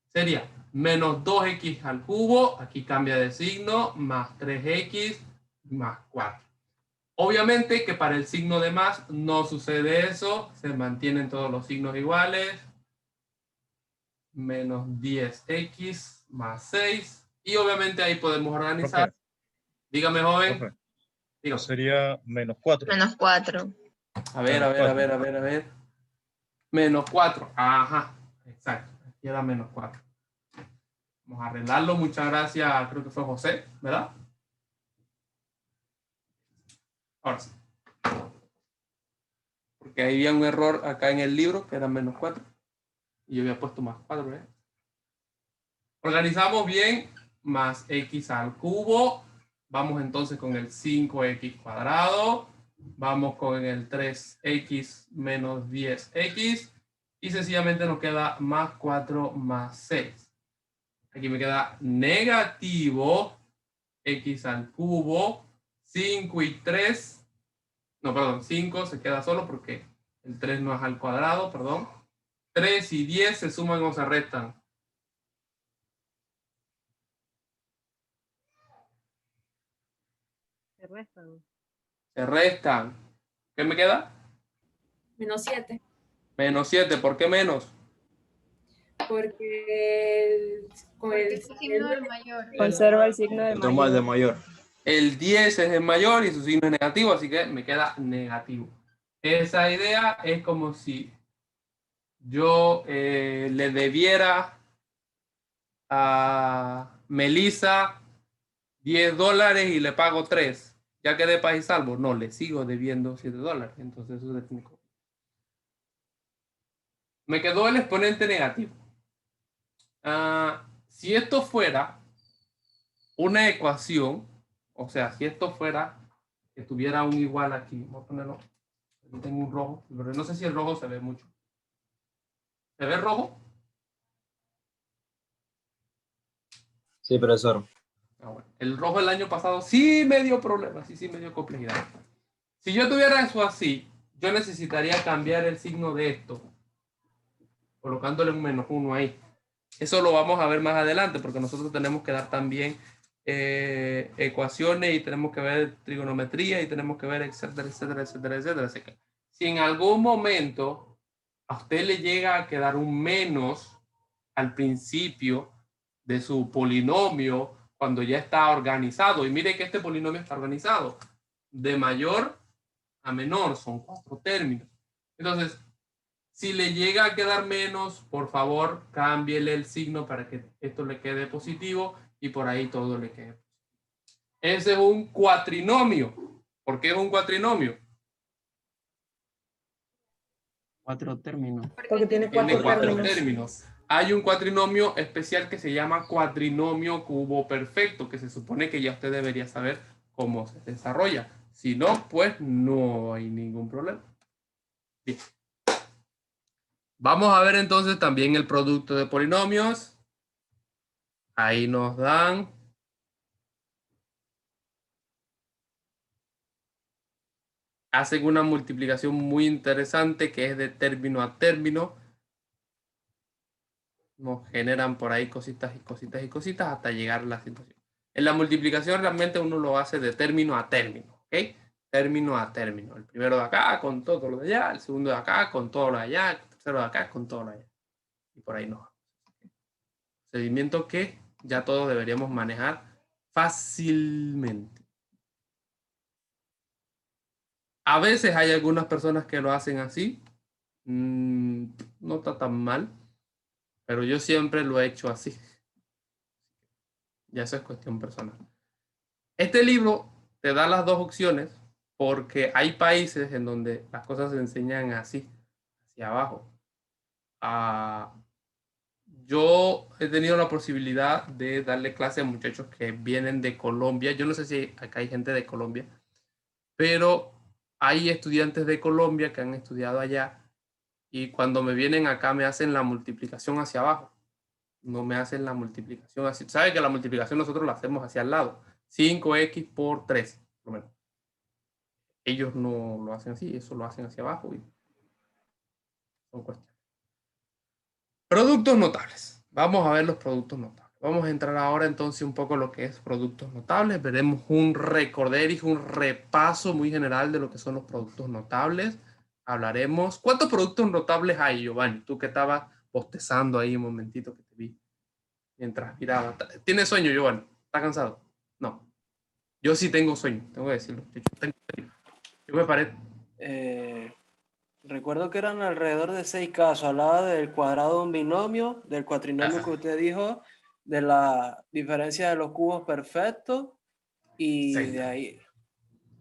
Sería menos 2x al cubo, aquí cambia de signo, más 3x más 4. Obviamente que para el signo de más no sucede eso, se mantienen todos los signos iguales. Menos 10x más 6. Y obviamente ahí podemos organizar. Profe. Dígame, joven. Profe. Dígame. Sería menos 4. Menos 4. A ver. Menos 4. Ajá, exacto. Aquí era menos 4. Vamos a arreglarlo. Muchas gracias. Creo que fue José, ¿verdad? Ahora sí. Porque ahí había un error acá en el libro que era menos 4. Y yo había puesto más 4, ¿verdad? Organizamos bien. Más x al cubo. Vamos entonces con el 5x cuadrado. Vamos con el 3x menos 10x. Y sencillamente nos queda más 4 más 6. Aquí me queda negativo x al cubo. 5 y 3. No, perdón, 5 se queda solo porque el 3 no es al cuadrado, perdón. 3 y 10 se suman o se restan. Se restan. Se restan. ¿Qué me queda? Menos 7. Menos 7. ¿Por qué menos? Porque el signo del mayor. Conserva el signo del Toma el de mayor. El 10 es el mayor y su signo es negativo, así que me queda negativo. Esa idea es como si yo le debiera a Melissa $10 y le pago 3. ¿Ya quedé paz y salvo? No, le sigo debiendo $7. Entonces eso define. Me quedó el exponente negativo. Si esto fuera una ecuación, o sea, si esto fuera que tuviera un igual aquí, voy a ponerlo, aquí tengo un rojo, pero no sé si el rojo se ve mucho. ¿Se ve rojo? Sí, profesor. Bueno. El rojo el año pasado sí me dio problemas, sí me dio complejidad. Si yo tuviera eso así, yo necesitaría cambiar el signo de esto, colocándole un -1 ahí. Eso lo vamos a ver más adelante, porque nosotros tenemos que dar también ecuaciones y tenemos que ver trigonometría y tenemos que ver etcétera. Así que, si en algún momento a usted le llega a quedar un menos al principio de su polinomio, cuando ya está organizado, y mire que este polinomio está organizado, de mayor a menor, son 4 términos. Entonces, Si le llega a quedar menos, por favor, cámbiele el signo para que esto le quede positivo y por ahí todo le quede positivo. Ese es un cuatrinomio. ¿Por qué es un cuatrinomio? 4 términos. Porque tiene cuatro términos. Hay un cuatrinomio especial que se llama cuatrinomio cubo perfecto, que se supone que ya usted debería saber cómo se desarrolla. Si no, pues no hay ningún problema. Bien. Vamos a ver entonces también el producto de polinomios. Ahí nos dan. Hacen una multiplicación muy interesante que es de término a término. Nos generan por ahí cositas y cositas y cositas hasta llegar a la situación. En la multiplicación realmente uno lo hace de término a término, ¿ok? Término a término. El primero de acá con todo lo de allá, el segundo de acá con todo lo de allá, el tercero de acá con todo lo de allá. Y por ahí no. Procedimiento que ya todos deberíamos manejar fácilmente. A veces hay algunas personas que lo hacen así. No está tan mal. Pero yo siempre lo he hecho así. Ya eso es cuestión personal. Este libro te da las dos opciones porque hay países en donde las cosas se enseñan así, hacia abajo. Yo he tenido la posibilidad de darle clase a muchachos que vienen de Colombia. Yo no sé si acá hay gente de Colombia, pero hay estudiantes de Colombia que han estudiado allá y cuando me vienen acá me hacen la multiplicación hacia abajo. No me hacen la multiplicación así. ¿Sabe que la multiplicación nosotros la hacemos hacia el lado? 5x por 3, por lo menos. Ellos no lo hacen así, eso lo hacen hacia abajo. Y son cuestiones. Productos notables. Vamos a ver los productos notables. Vamos a entrar ahora entonces un poco en lo que es productos notables. Veremos un recorderis, un repaso muy general de lo que son los productos notables. Hablaremos. ¿Cuántos productos notables hay, Giovanni? Tú que estabas bostezando ahí un momentito que te vi. Mientras miraba. ¿Tienes sueño, Giovanni? ¿Está cansado? No. Yo sí tengo sueño, tengo que decirlo. Yo me paré. Recuerdo que eran alrededor de 6 casos. Hablaba del cuadrado de un binomio, del cuatrinomio que usted dijo, de la diferencia de los cubos perfectos y Sí. de ahí.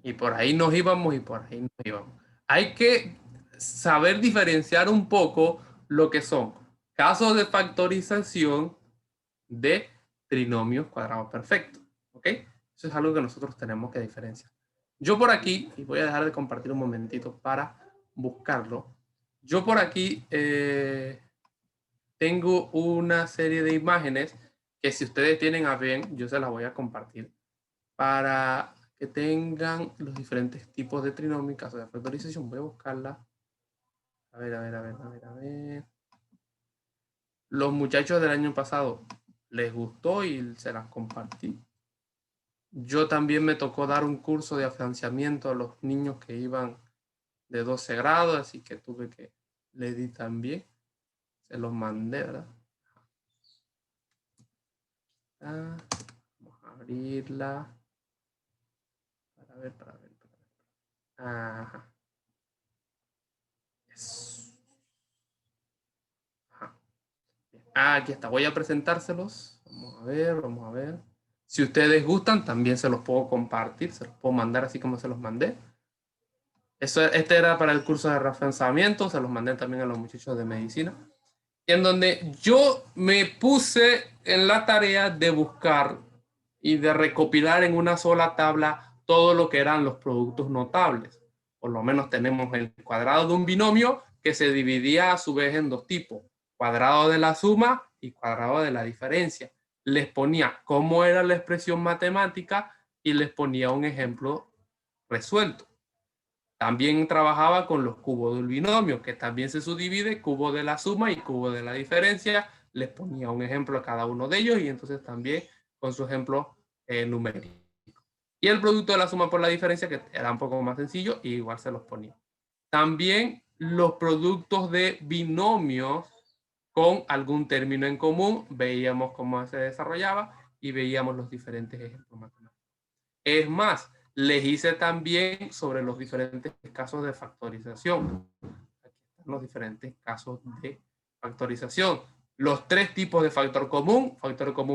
Y por ahí nos íbamos y por ahí nos íbamos. Hay que saber diferenciar un poco lo que son casos de factorización de trinomios cuadrados perfectos. ¿Ok? Eso es algo que nosotros tenemos que diferenciar. Yo por aquí, y voy a dejar de compartir un momentito para buscarlo. Yo por aquí tengo una serie de imágenes que si ustedes tienen a bien, yo se las voy a compartir para que tengan los diferentes tipos de trinomios, casos de factorización. Voy a buscarla. A ver. Los muchachos del año pasado les gustó y se las compartí. Yo también me tocó dar un curso de afianzamiento a los niños que iban de 12 grados, así que tuve que le di también. Se los mandé, ¿verdad? Vamos a abrirla. Para ver. Ajá. Ajá. Aquí está. Voy a presentárselos. Vamos a ver. Si ustedes gustan, también se los puedo compartir. Se los puedo mandar así como se los mandé. Este era para el curso de reafianzamiento. Se los mandé también a los muchachos de medicina. En donde yo me puse en la tarea de buscar y de recopilar en una sola tabla todo lo que eran los productos notables. Por lo menos tenemos el cuadrado de un binomio que se dividía a su vez en dos tipos, cuadrado de la suma y cuadrado de la diferencia. Les ponía cómo era la expresión matemática y les ponía un ejemplo resuelto. También trabajaba con los cubos del binomio, que también se subdivide, cubo de la suma y cubo de la diferencia. Les ponía un ejemplo a cada uno de ellos y entonces también con su ejemplo numérico. Y el producto de la suma por la diferencia, que era un poco más sencillo, y igual se los ponía. También los productos de binomios con algún término en común, veíamos cómo se desarrollaba y veíamos los diferentes ejemplos matemáticos. Es más, les hice también sobre los diferentes casos de factorización. Aquí los diferentes casos de factorización. Los tres tipos de factor común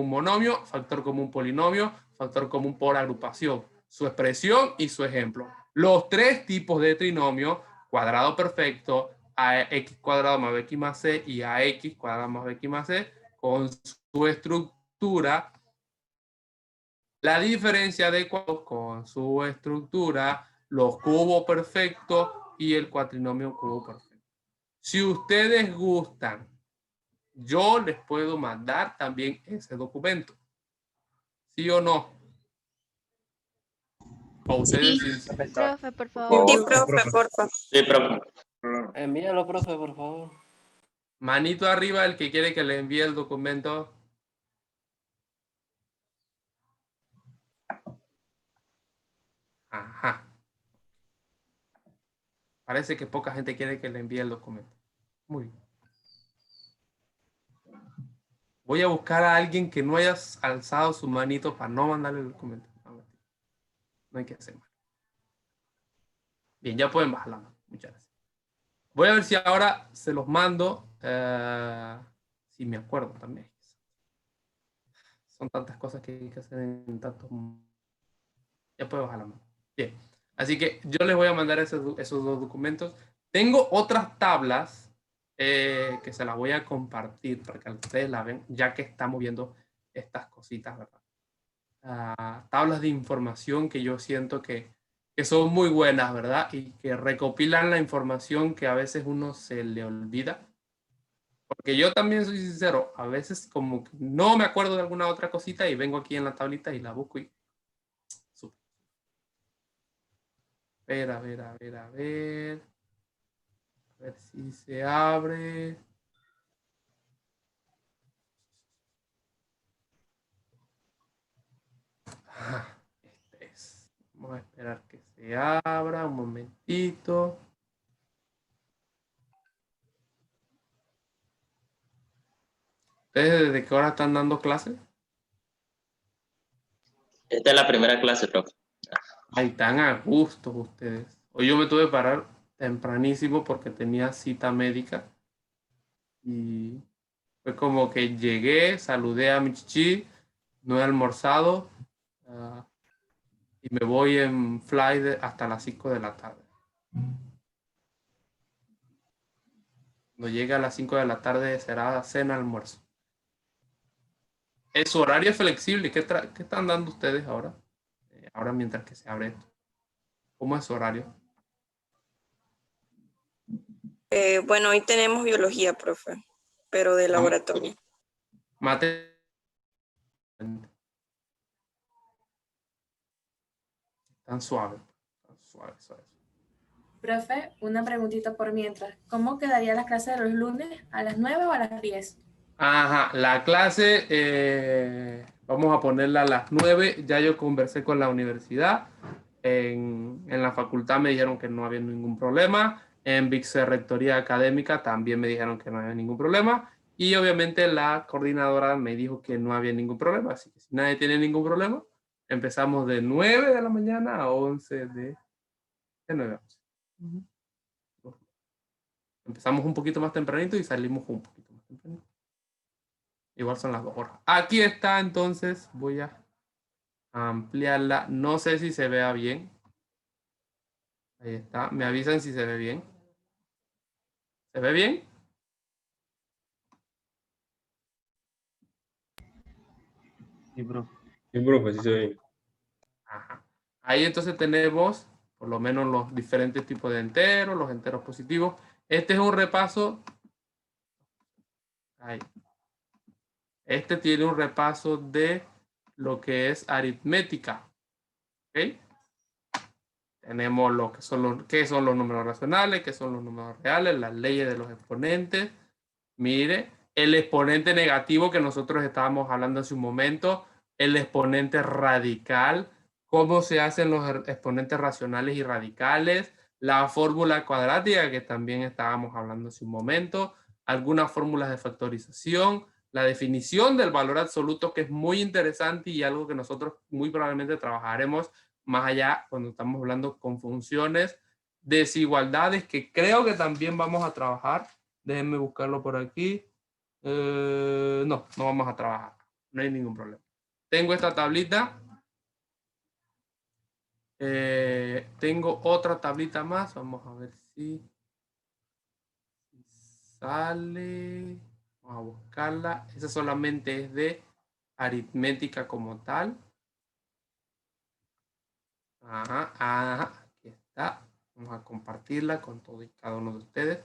monomio, factor común polinomio, factor común por agrupación, su expresión y su ejemplo. Los tres tipos de trinomio, cuadrado perfecto, ax cuadrado más bx más c y ax cuadrado más bx más c, con su estructura, la diferencia de cuadrados con su estructura, los cubos perfectos y el cuatrinomio cubo perfecto. Si ustedes gustan, yo les puedo mandar también ese documento. ¿Sí o no? ¿O ustedes Sí, sí? profe, por favor. Sí, profe, por favor. Sí, profe. Envíalo, profe, por favor. Manito arriba el que quiere que le envíe el documento. Ajá. Parece que poca gente quiere que le envíe el documento. Muy bien. Voy a buscar a alguien que no haya alzado su manito para no mandarle el documento. No hay que hacer mal. Bien, ya pueden bajar la mano. Muchas gracias. Voy a ver si ahora se los mando. Si me acuerdo también. Son tantas cosas que hay que hacer en tantos... Ya puedo bajar la mano. Bien. Así que yo les voy a mandar esos dos documentos. Tengo otras tablas que se las voy a compartir para que ustedes la ven, ya que estamos viendo estas cositas, ¿verdad? Tablas de información que yo siento que son muy buenas, ¿verdad? Y que recopilan la información que a veces uno se le olvida. Porque yo también soy sincero, a veces como que no me acuerdo de alguna otra cosita y vengo aquí en la tablita y la busco y... A ver. A ver si se abre. Este es. Vamos a esperar que se abra un momentito. ¿Ustedes desde qué hora están dando clase? Esta es la primera clase, profe. Ahí están a gusto ustedes. Hoy yo me tuve que parar tempranísimo porque tenía cita médica. Y fue como que llegué, saludé a mi chichi, no he almorzado y me voy en fly hasta las 5 de la tarde. Cuando llegue a las 5 de la tarde será cena, almuerzo. Su horario es flexible. ¿Qué están dando ustedes ahora? Ahora mientras que se abre esto. ¿Cómo es su horario? Bueno, hoy tenemos biología, profe, pero de laboratorio. Mate. Tan suave. Profe, una preguntita por mientras. ¿Cómo quedaría la clase de los lunes? ¿A las 9 o a las 10? Ajá, la clase vamos a ponerla a las 9. Ya yo conversé con la universidad. En la facultad me dijeron que no había ningún problema. En Vicerrectoría Académica también me dijeron que no había ningún problema. Y obviamente la coordinadora me dijo que no había ningún problema. Así que si nadie tiene ningún problema, empezamos de 9 de la mañana a 11 de 9 a 11. Empezamos un poquito más tempranito y salimos un poquito más tempranito. Igual son las 2 horas. Aquí está, entonces voy a ampliarla. No sé si se vea bien. Ahí está. Me avisan si se ve bien. ¿Se ve bien? Sí, profe. Sí, profe, sí se ve. Ajá. Ahí entonces tenemos por lo menos los diferentes tipos de enteros, los enteros positivos. Este es un repaso. Ahí. Este tiene un repaso de lo que es aritmética. ¿Ok? Tenemos lo que son qué son los números racionales, qué son los números reales, las leyes de los exponentes. Mire, el exponente negativo que nosotros estábamos hablando hace un momento, el exponente radical, cómo se hacen los exponentes racionales y radicales, la fórmula cuadrática que también estábamos hablando hace un momento, algunas fórmulas de factorización, la definición del valor absoluto, que es muy interesante y algo que nosotros muy probablemente trabajaremos más allá cuando estamos hablando con funciones desigualdades que creo que también vamos a trabajar. Déjenme buscarlo por aquí. No vamos a trabajar. No hay ningún problema. Tengo esta tablita. Tengo otra tablita más. Vamos a ver si sale. Vamos a buscarla. Esa solamente es de aritmética como tal. Aquí está. Vamos a compartirla con todos y cada uno de ustedes.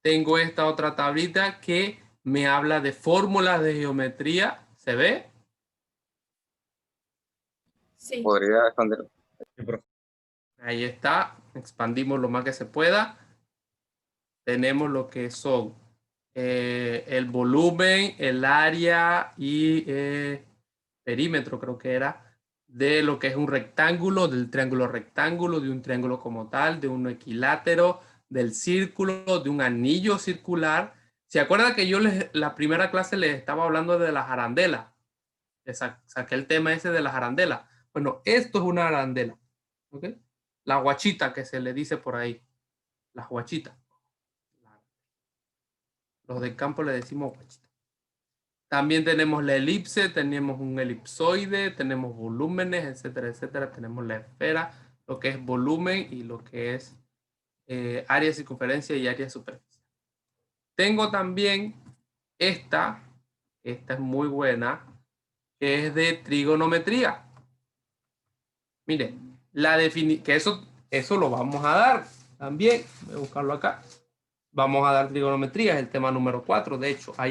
Tengo esta otra tablita que me habla de fórmulas de geometría. ¿Se ve? Sí. ¿Podría expandir? Ahí está. Expandimos lo más que se pueda. Tenemos lo que son el volumen, el área y perímetro, creo que era, de lo que es un rectángulo, del triángulo rectángulo, de un triángulo como tal, de un equilátero, del círculo, de un anillo circular. ¿Se acuerdan que yo la primera clase les estaba hablando de las arandelas? Saqué el tema ese de las arandelas. Bueno, esto es una arandela. ¿Ok? La guachita que se le dice por ahí. Las guachitas. Los del campo le decimos guachita. También tenemos la elipse, tenemos un elipsoide, tenemos volúmenes, etcétera, etcétera. Tenemos la esfera, lo que es volumen y lo que es área de circunferencia y área de superficie. Tengo también esta es muy buena, que es de trigonometría. Miren, que eso lo vamos a dar también. Voy a buscarlo acá. Vamos a dar trigonometría, es el tema número 4. De hecho, va a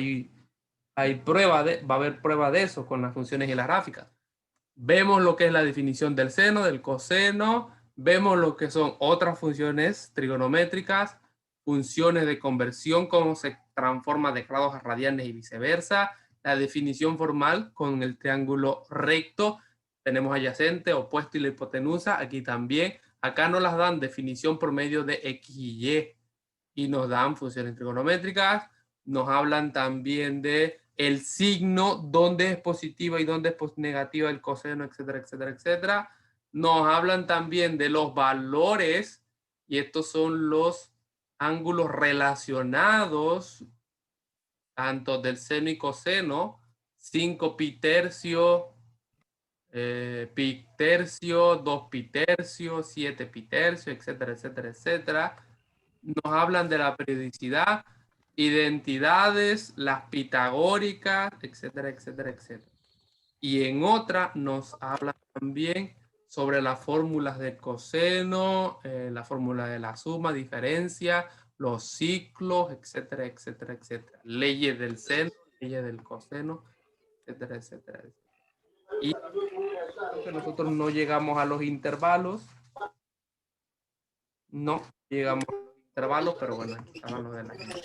haber prueba de eso con las funciones y las gráficas. Vemos lo que es la definición del seno, del coseno. Vemos lo que son otras funciones trigonométricas, funciones de conversión, cómo se transforma de grados a radianes y viceversa. La definición formal con el triángulo recto. Tenemos adyacente, opuesto y la hipotenusa. Aquí también. Acá nos las dan definición por medio de X y Y. Y nos dan funciones trigonométricas. Nos hablan también de el signo, dónde es positiva y dónde es negativa el coseno, etcétera, etcétera, etcétera. Nos hablan también de los valores. Y estos son los ángulos relacionados, tanto del seno y coseno. 5 pi tercio, pi tercio, 2 pi tercio, 7 pi tercio, etcétera, etcétera, etcétera. Nos hablan de la periodicidad, identidades, las pitagóricas, etcétera, etcétera, etcétera. Y en otra nos hablan también sobre las fórmulas del coseno, la fórmula de la suma, diferencia, los ciclos, etcétera, etcétera, etcétera. Leyes del seno, leyes del coseno, etcétera, etcétera, etcétera. Y creo que nosotros no llegamos a los intervalos. No llegamos a los intervalos, pero bueno, aquí estaban los de la gente.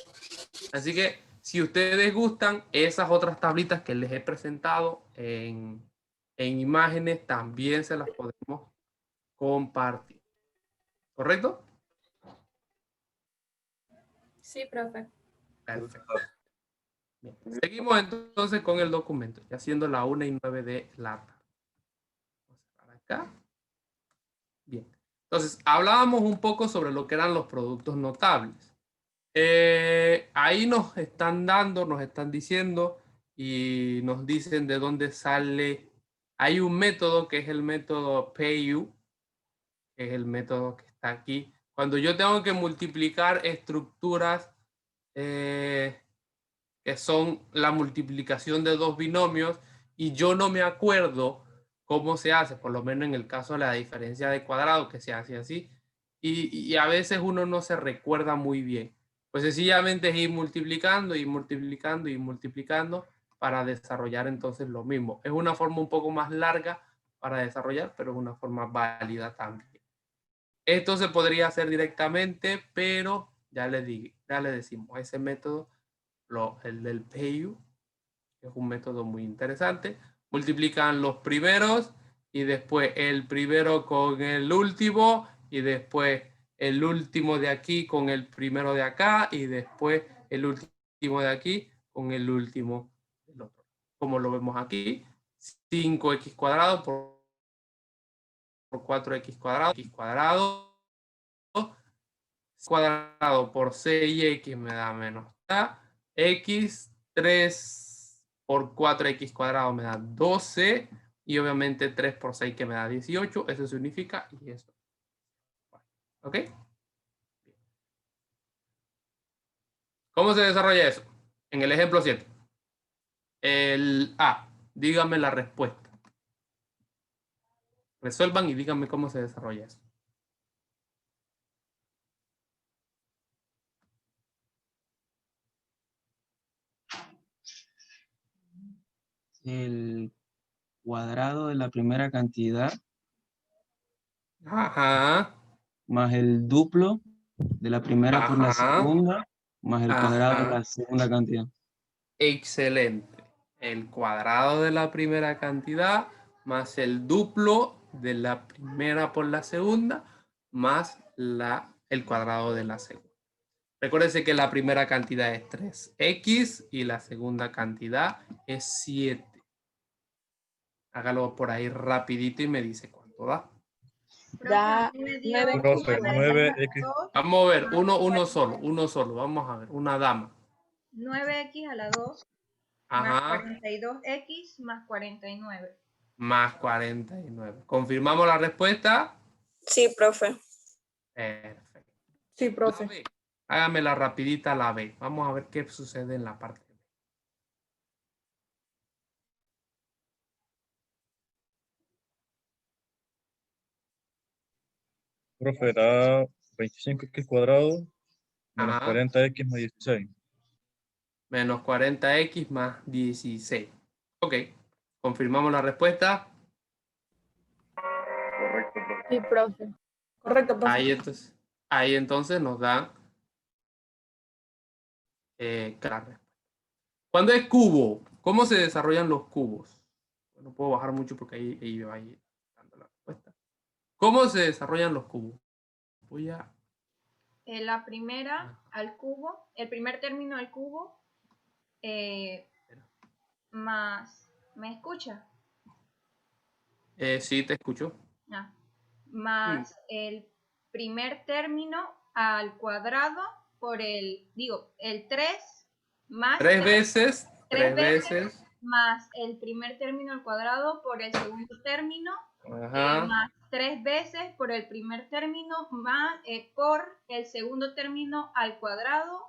Así que si ustedes gustan, esas otras tablitas que les he presentado en imágenes también se las podemos compartir. ¿Correcto? Sí, profe. Perfecto. Bien. Seguimos entonces con el documento, ya siendo la 1:09 de la tarde. Vamos a cerrar acá. Bien. Entonces, hablábamos un poco sobre lo que eran los productos notables. Ahí nos están diciendo y nos dicen de dónde sale. Hay un método que es el método PayU, que es el método que está aquí. Cuando yo tengo que multiplicar estructuras que son la multiplicación de dos binomios y yo no me acuerdo cómo se hace, por lo menos en el caso de la diferencia de cuadrado, que se hace así, y a veces uno no se recuerda muy bien. Pues sencillamente es ir multiplicando y multiplicando y multiplicando para desarrollar entonces lo mismo. Es una forma un poco más larga para desarrollar, pero es una forma válida también. Esto se podría hacer directamente, pero ya le decimos, ese método, el del PayU, es un método muy interesante. Multiplican los primeros y después el primero con el último y después el último de aquí con el primero de acá y después el último de aquí con el último del otro. Como lo vemos aquí, 5x cuadrado por 4x cuadrado, cuadrado por 6x me da menos a. X, 3 por 4x cuadrado me da 12. Y obviamente 3 por 6 que me da 18. Eso significa y eso. ¿Ok? ¿Cómo se desarrolla eso? En el ejemplo 7. El A. Dígame la respuesta. Resuelvan y díganme cómo se desarrolla eso. El cuadrado de la primera cantidad. Ajá. Más el duplo de la primera por la segunda, más el cuadrado de la segunda cantidad. Excelente. El cuadrado de la primera cantidad más el duplo de la primera por la segunda más el cuadrado de la segunda. Recuérdense que la primera cantidad es 3x y la segunda cantidad es 7. Hágalo por ahí rapidito y me dice cuánto da. Da 9x. Vamos a ver, uno solo. Vamos a ver, una dama. 9x a la 2 más 42x más 49. Más 49. ¿Confirmamos la respuesta? Sí, profe. Perfecto. Sí, profe. Hágame la rapidita la B. Vamos a ver qué sucede en la parte B. Profe, da 25x cuadrado menos 40x más 16. Menos 40x más 16. Ok. ¿Confirmamos la respuesta? Correcto, profe. Sí, profe. Correcto, profe. Ahí entonces nos dan la respuesta. Cuando es cubo, ¿cómo se desarrollan los cubos? No puedo bajar mucho porque ahí va dando la respuesta. ¿Cómo se desarrollan los cubos? Voy a... La primera al cubo, el primer término al cubo, más... ¿Me escucha? Sí, te escucho. Más el primer término al cuadrado por el 3 más... Tres veces. Más el primer término al cuadrado por el segundo término, más 3 veces por el primer término, más por el segundo término al cuadrado,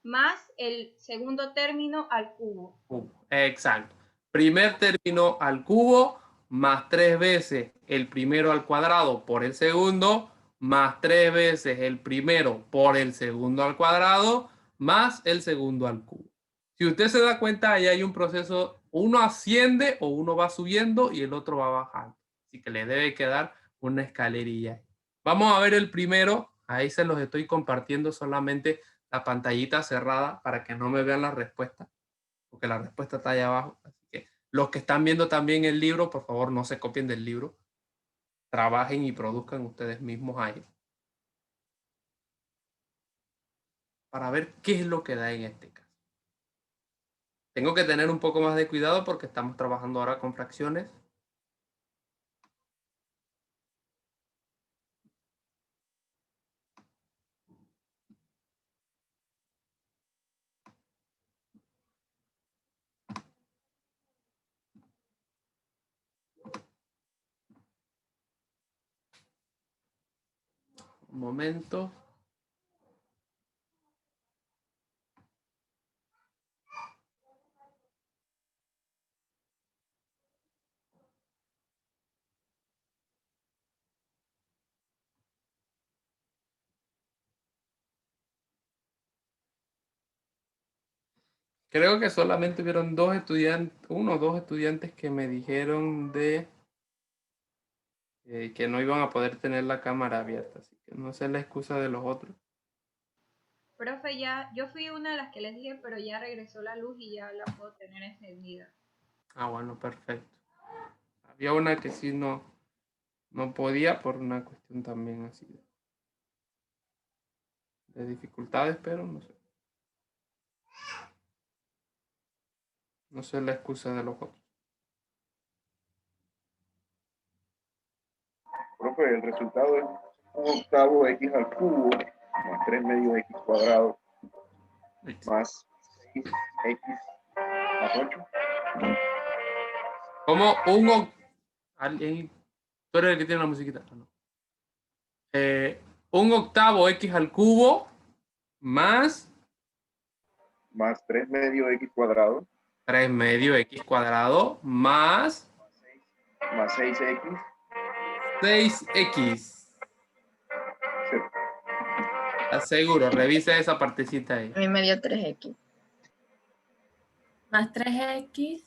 más el segundo término al cubo. Exacto. Primer término al cubo, más 3 veces el primero al cuadrado por el segundo, más 3 veces el primero por el segundo al cuadrado, más el segundo al cubo. Si usted se da cuenta, ahí hay un proceso, uno asciende o uno va subiendo y el otro va bajando. Así que le debe quedar una escalerilla. Vamos a ver el primero. Ahí se los estoy compartiendo solamente la pantallita cerrada para que no me vean la respuesta, porque la respuesta está allá abajo. Así que los que están viendo también el libro, por favor, no se copien del libro. Trabajen y produzcan ustedes mismos ahí. Para ver qué es lo que da en este caso. Tengo que tener un poco más de cuidado porque estamos trabajando ahora con fracciones. Un momento. Creo que solamente hubieron uno o dos estudiantes que me dijeron que no iban a poder tener la cámara abierta, así que no sé la excusa de los otros. Profe, yo fui una de las que les dije, pero ya regresó la luz y ya la puedo tener encendida. Ah, bueno, perfecto. Había una que sí no podía por una cuestión también así de dificultades, pero no sé. No sé la excusa de los otros. Profe, el resultado es 1/8 x al cubo más 3 medios x cuadrado más 6x más 8. Como alguien, tú eres el que tiene la musiquita. No. Un octavo x al cubo más 3 medios x cuadrado. 3 medios x cuadrado más 6x. 6x. ¿Estás seguro? Revisa esa partecita ahí. A mí me dio 3x. Más 3x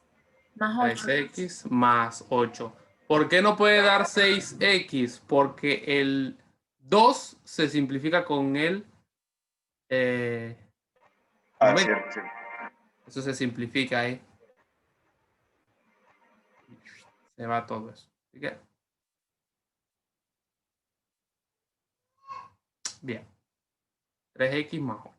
más 8. 3x más 8. ¿Por qué no puede dar 6x? Porque el 2 se simplifica con el... Cierto. Eso se simplifica ahí. Se va todo eso. ¿Sí que? Bien. 3x más 8.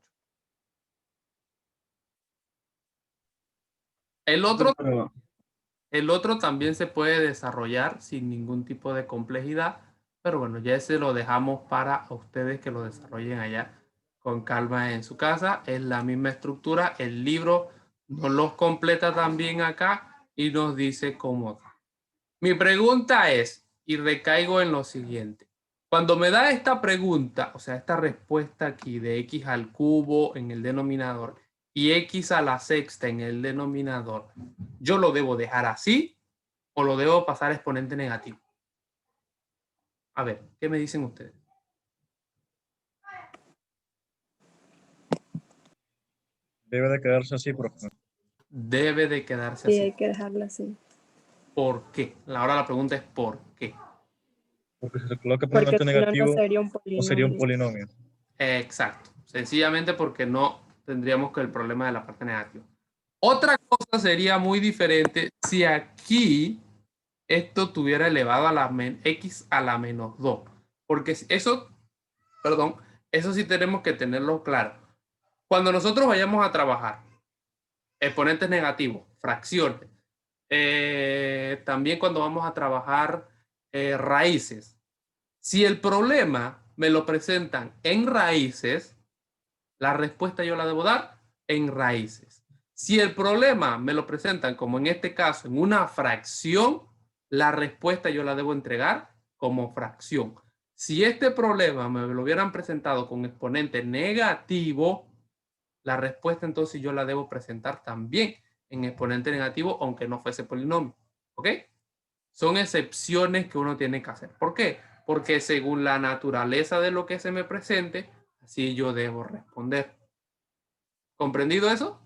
El otro también se puede desarrollar sin ningún tipo de complejidad, pero bueno, ya ese lo dejamos para ustedes que lo desarrollen allá con calma en su casa. Es la misma estructura. El libro nos los completa también acá y nos dice cómo. Mi pregunta es, y recaigo en lo siguiente. Cuando me da esta pregunta, o sea, esta respuesta aquí de x al cubo en el denominador y x a la sexta en el denominador, ¿yo lo debo dejar así o lo debo pasar a exponente negativo? A ver, ¿qué me dicen ustedes? Debe de quedarse así, profe. Debe de quedarse así. Sí, hay que dejarlo así. ¿Por qué? Ahora la pregunta es ¿por qué? Porque si se coloca exponente negativo, no sería un polinomio. Exacto. Sencillamente porque no tendríamos que el problema de la parte negativa. Otra cosa sería muy diferente si aquí esto tuviera elevado a la x a la menos 2. Porque eso, eso sí tenemos que tenerlo claro. Cuando nosotros vayamos a trabajar exponentes negativos, fracciones, también cuando vamos a trabajar raíces, si el problema me lo presentan en raíces, la respuesta yo la debo dar en raíces. Si el problema me lo presentan, como en este caso, en una fracción, la respuesta yo la debo entregar como fracción. Si este problema me lo hubieran presentado con exponente negativo, la respuesta entonces yo la debo presentar también en exponente negativo, aunque no fuese polinomio. ¿Ok? Son excepciones que uno tiene que hacer. ¿Por qué? Porque según la naturaleza de lo que se me presente, así yo debo responder. ¿Comprendido eso?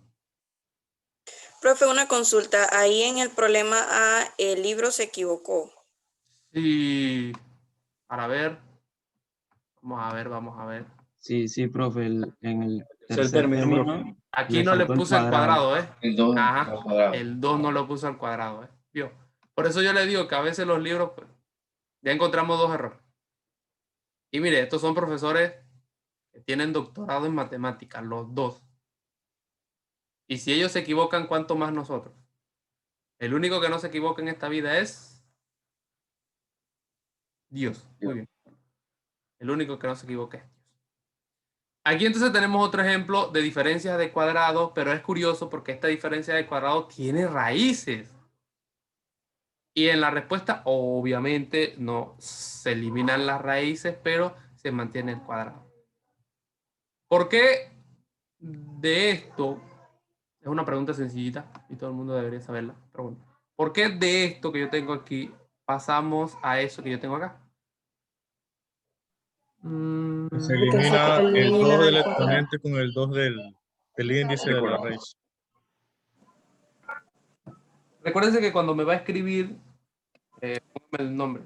Profe, una consulta. Ahí en el problema A, el libro se equivocó. Sí. Para ver. Vamos a ver. Sí, profe, en el tercer término. Aquí no le puse el cuadrado, ¿eh? El 2 Ajá. cuadrado. El 2 no lo puso al cuadrado, ¿eh? ¿Vio? Por eso yo le digo que a veces los libros, pues, ya encontramos dos errores. Y mire, estos son profesores que tienen doctorado en matemáticas, los dos. Y si ellos se equivocan, ¿cuánto más nosotros? El único que no se equivoca en esta vida es Dios. Muy bien. El único que no se equivoca es Dios. Aquí entonces tenemos otro ejemplo de diferencias de cuadrados, pero es curioso porque esta diferencia de cuadrados tiene raíces. Y en la respuesta, obviamente, no se eliminan las raíces, pero se mantiene el cuadrado. ¿Por qué de esto? Es una pregunta sencillita y todo el mundo debería saberla. Pero bueno, ¿por qué de esto que yo tengo aquí pasamos a eso que yo tengo acá? Se elimina el 2 del exponente con el 2 del índice de la raíz. Recuérdense que cuando me va a escribir, póngame el nombre.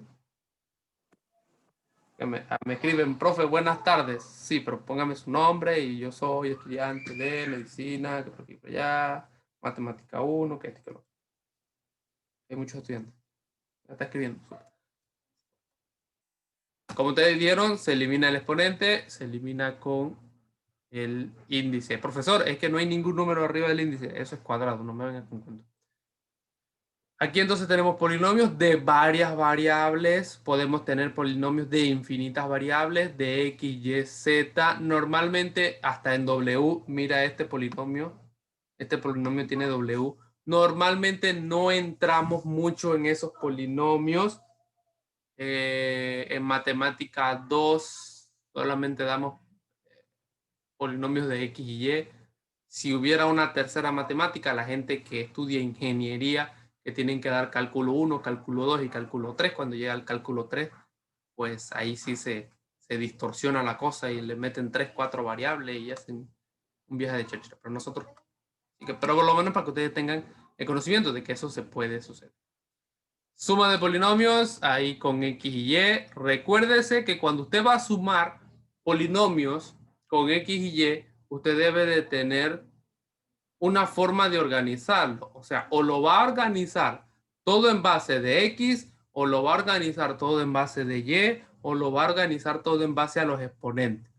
Que me escriben, profe, buenas tardes. Sí, pero póngame su nombre y yo soy estudiante de medicina, que por aquí por allá, matemática 1, que esto que lo otro. Hay muchos estudiantes. Ya está escribiendo. Como ustedes vieron, se elimina el exponente, se elimina con el índice. Profesor, es que no hay ningún número arriba del índice. Eso es cuadrado, no me vengan con cuento. Aquí entonces tenemos polinomios de varias variables. Podemos tener polinomios de infinitas variables, de X, Y, Z. Normalmente hasta en W, mira este polinomio. Este polinomio tiene W. Normalmente no entramos mucho en esos polinomios. En matemática 2 solamente damos polinomios de X y Y. Si hubiera una tercera matemática, la gente que estudia ingeniería, que tienen que dar cálculo 1, cálculo 2 y cálculo 3, cuando llega al cálculo 3, pues ahí sí se distorsiona la cosa y le meten 3, 4 variables y hacen un viaje de cháchara. Pero nosotros, pero por lo menos para que ustedes tengan el conocimiento de que eso se puede suceder. Suma de polinomios, ahí con X y Y. Recuérdese que cuando usted va a sumar polinomios con X y Y, usted debe de tener una forma de organizarlo. O sea, o lo va a organizar todo en base de X, o lo va a organizar todo en base de Y, o lo va a organizar todo en base a los exponentes.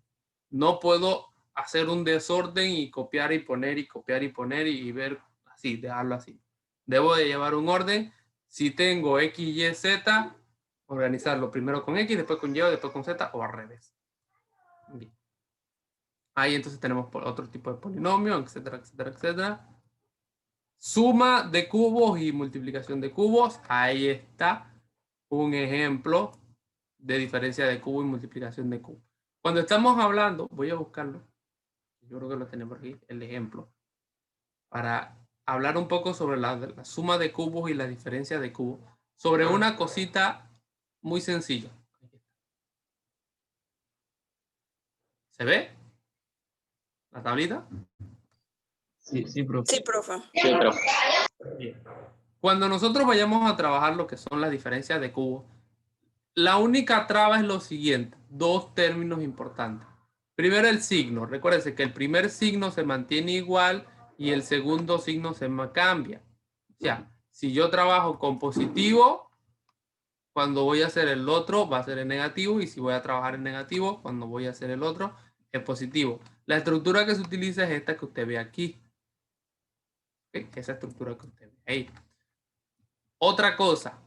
No puedo hacer un desorden y copiar y poner y copiar y poner y ver así, dejarlo así. Debo de llevar un orden. Si tengo X, Y, Z, organizarlo primero con X, después con Y, después con Z o al revés. Bien. Ahí entonces tenemos otro tipo de polinomio, etcétera, etcétera, etcétera. Suma de cubos y multiplicación de cubos. Ahí está un ejemplo de diferencia de cubo y multiplicación de cubo. Cuando estamos hablando, voy a buscarlo. Yo creo que lo tenemos aquí, el ejemplo. Para hablar un poco sobre la suma de cubos y la diferencia de cubos. Sobre una cosita muy sencilla. ¿Se ve? ¿La tablita? Sí, profe. Sí, profe. Sí, profe. Bien. Cuando nosotros vayamos a trabajar lo que son las diferencias de cubos, la única traba es lo siguiente. Dos términos importantes. Primero el signo. Recuérdense que el primer signo se mantiene igual y el segundo signo se cambia. O sea, si yo trabajo con positivo, cuando voy a hacer el otro va a ser en negativo, y si voy a trabajar en negativo, cuando voy a hacer el otro es positivo. La estructura que se utiliza es esta que usted ve aquí. ¿Okay? Esa estructura que usted ve ahí. Otra cosa.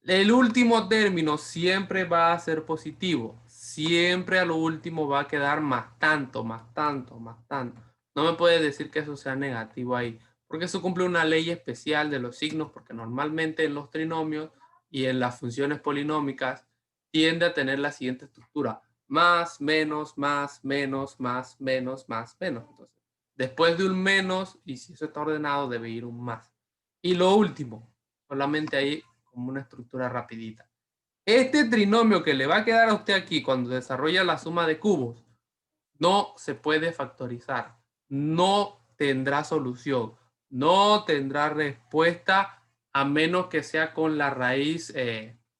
El último término siempre va a ser positivo. Siempre a lo último va a quedar más tanto, más tanto, más tanto. No me puede decir que eso sea negativo ahí, porque eso cumple una ley especial de los signos, porque normalmente en los trinomios y en las funciones polinómicas tiende a tener la siguiente estructura. Más, menos, más, menos, más, menos, más, menos. Entonces, después de un menos, y si eso está ordenado, debe ir un más. Y lo último, solamente ahí como una estructura rapidita. Este trinomio que le va a quedar a usted aquí cuando desarrolla la suma de cubos no se puede factorizar, no tendrá solución, no tendrá respuesta a menos que sea con la raíz,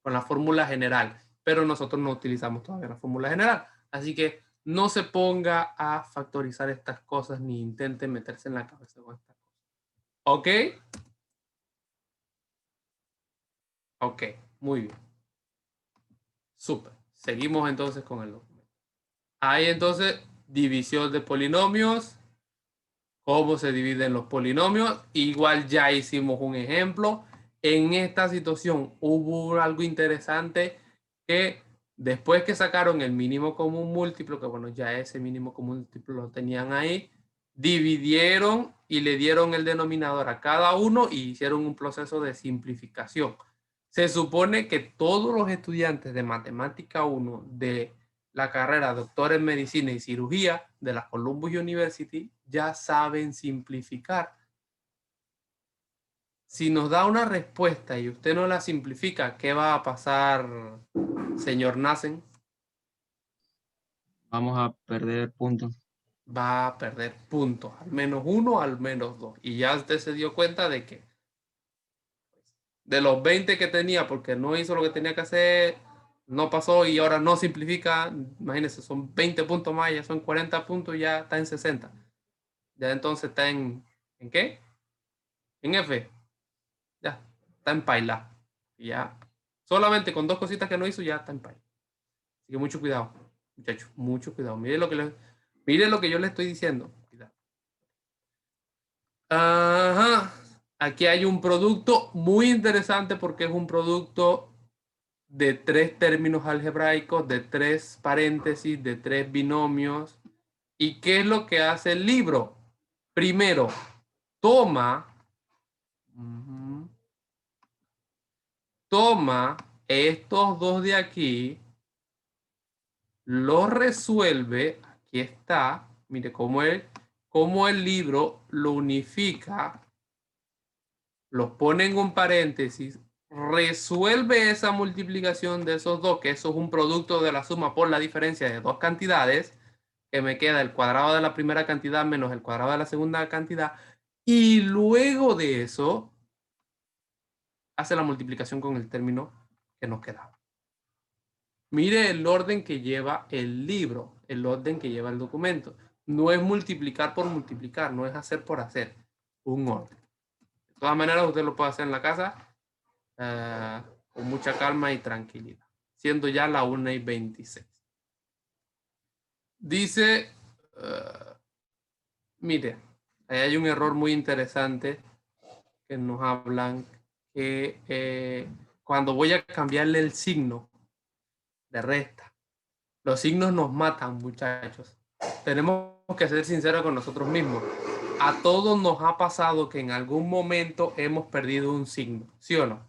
con la fórmula general, pero nosotros no utilizamos todavía la fórmula general, así que no se ponga a factorizar estas cosas ni intente meterse en la cabeza con estas cosas. ¿Ok? Ok, muy bien. Súper. Seguimos entonces con el documento. Ahí entonces, división de polinomios. ¿Cómo se dividen los polinomios? Igual ya hicimos un ejemplo. En esta situación hubo algo interesante que después que sacaron el mínimo común múltiplo, que bueno, ya ese mínimo común múltiplo lo tenían ahí, dividieron y le dieron el denominador a cada uno y hicieron un proceso de simplificación. Se supone que todos los estudiantes de Matemática 1 de la carrera Doctor en Medicina y Cirugía de la Columbus University ya saben simplificar. Si nos da una respuesta y usted no la simplifica, ¿qué va a pasar, señor Nassen? Vamos a perder puntos. Va a perder puntos, al menos 1, al menos 2. Y ya usted se dio cuenta de que de los 20 que tenía, porque no hizo lo que tenía que hacer, no pasó y ahora no simplifica, imagínense, son 20 puntos más, ya son 40 puntos, ya está en 60. Ya entonces está ¿en qué? En F. Ya, está en paila. Ya, solamente con 2 cositas que no hizo, ya está en paila. Así que mucho cuidado, muchachos, mucho cuidado. Mire lo que yo le estoy diciendo. Cuidado. Ajá. aquí hay un producto muy interesante porque es un producto de 3 términos algebraicos, de 3 paréntesis, de 3 binomios. ¿Y qué es lo que hace el libro? Primero, toma estos dos de aquí, los resuelve, aquí está, mire cómo el libro lo unifica, los pone en un paréntesis, resuelve esa multiplicación de esos dos, que eso es un producto de la suma por la diferencia de dos cantidades, que me queda el cuadrado de la primera cantidad menos el cuadrado de la segunda cantidad, y luego de eso hace la multiplicación con el término que nos quedaba. Mire el orden que lleva el libro, el orden que lleva el documento. No es multiplicar por multiplicar, no es hacer por hacer, un orden. De todas maneras, usted lo puede hacer en la casa con mucha calma y tranquilidad, siendo ya la 1:26. Dice, mire, ahí hay un error muy interesante que nos hablan que cuando voy a cambiarle el signo de resta, los signos nos matan, muchachos. Tenemos que ser sinceros con nosotros mismos. A todos nos ha pasado que en algún momento hemos perdido un signo, ¿sí o no?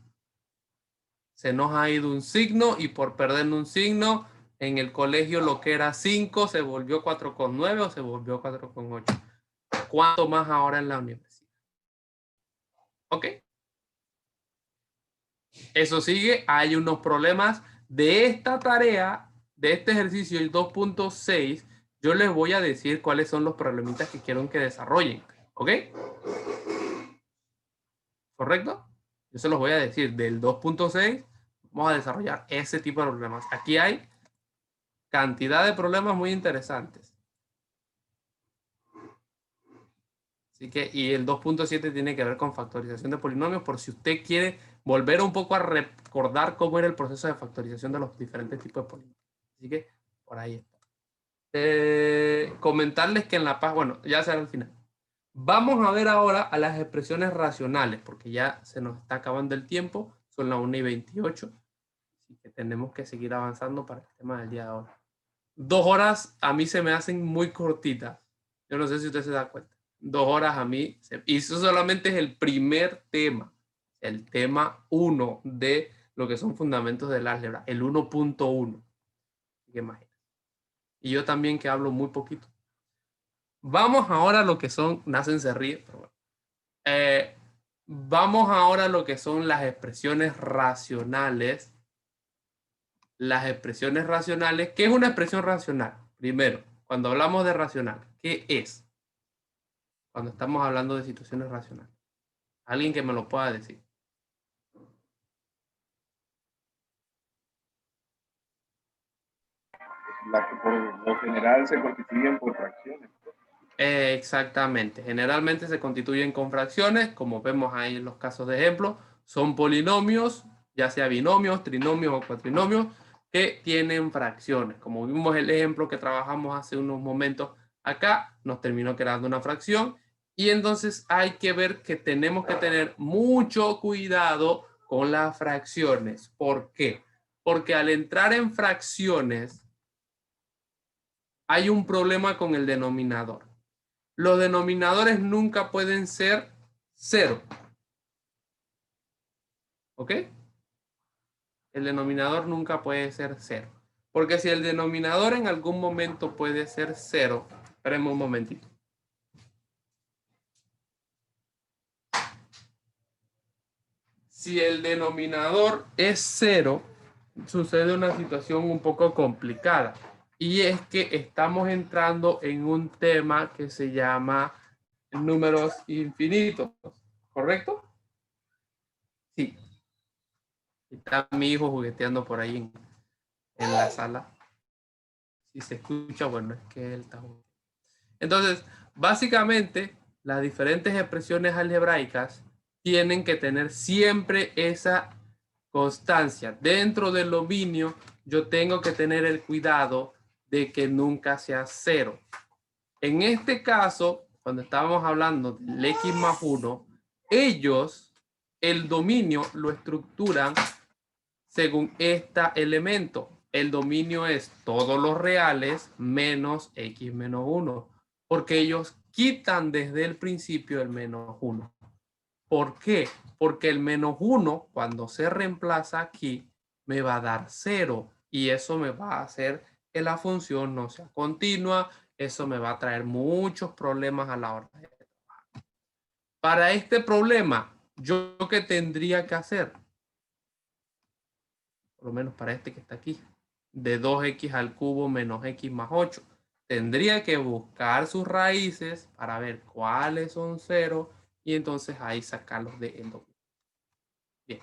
Se nos ha ido un signo y por perder un signo, en el colegio lo que era 5 se volvió 4,9 o se volvió 4,8. ¿Cuánto más ahora en la universidad? ¿Ok? Eso sigue, hay unos problemas de esta tarea, de este ejercicio, el 2.6, yo les voy a decir cuáles son los problemitas que quiero que desarrollen. ¿Ok? ¿Correcto? Yo se los voy a decir. Del 2.6 vamos a desarrollar ese tipo de problemas. Aquí hay cantidad de problemas muy interesantes. Así que, y el 2.7 tiene que ver con factorización de polinomios, por si usted quiere volver un poco a recordar cómo era el proceso de factorización de los diferentes tipos de polinomios. Así que, por ahí está. Comentarles que en la página, bueno, ya será al final. Vamos a ver ahora a las expresiones racionales, porque ya se nos está acabando el tiempo, son las 1:28, así que tenemos que seguir avanzando para el tema del día de ahora. 2 horas a mí se me hacen muy cortitas. Yo no sé si usted se da cuenta. 2 horas a mí, y eso solamente es el primer tema, el tema 1 de lo que son fundamentos del álgebra, el 1.1. ¿Qué imagina? Y yo también que hablo muy poquito. Vamos ahora a lo que son, Nacen se ríe, pero bueno. Vamos ahora a lo que son las expresiones racionales. Las expresiones racionales, ¿qué es una expresión racional? Primero, cuando hablamos de racional, ¿qué es? Cuando estamos hablando de situaciones racionales. Alguien que me lo pueda decir. La que por lo general se constituyen por fracciones. Exactamente. Generalmente se constituyen con fracciones, como vemos ahí en los casos de ejemplo. Son polinomios, ya sea binomios, trinomios o cuatrinomios, que tienen fracciones. Como vimos el ejemplo que trabajamos hace unos momentos acá, nos terminó quedando una fracción. Y entonces hay que ver que tenemos que tener mucho cuidado con las fracciones. ¿Por qué? Porque al entrar en fracciones, hay un problema con el denominador. Los denominadores nunca pueden ser 0. ¿Ok? El denominador nunca puede ser 0. Porque si el denominador en algún momento puede ser 0, esperemos un momentito. Si el denominador es 0, sucede una situación un poco complicada. Y es que estamos entrando en un tema que se llama números infinitos. ¿Correcto? Sí. Está mi hijo jugueteando por ahí en la sala. Si se escucha, bueno, es que él está jugueteando. Entonces, básicamente, las diferentes expresiones algebraicas tienen que tener siempre esa constancia. Dentro del dominio, yo tengo que tener el cuidado de que nunca sea 0. En este caso, cuando estábamos hablando del x más 1, ellos, el dominio lo estructuran según este elemento. El dominio es todos los reales menos x menos 1, porque ellos quitan desde el principio el menos 1. ¿Por qué? Porque el menos 1, cuando se reemplaza aquí, me va a dar 0, y eso me va a hacer que la función no sea continua. Eso me va a traer muchos problemas a la hora de trabajar. Para este problema, ¿yo qué tendría que hacer? Por lo menos para este que está aquí, de 2x al cubo menos x más 8. Tendría que buscar sus raíces para ver cuáles son 0 y entonces ahí sacarlos de el dominio. Bien.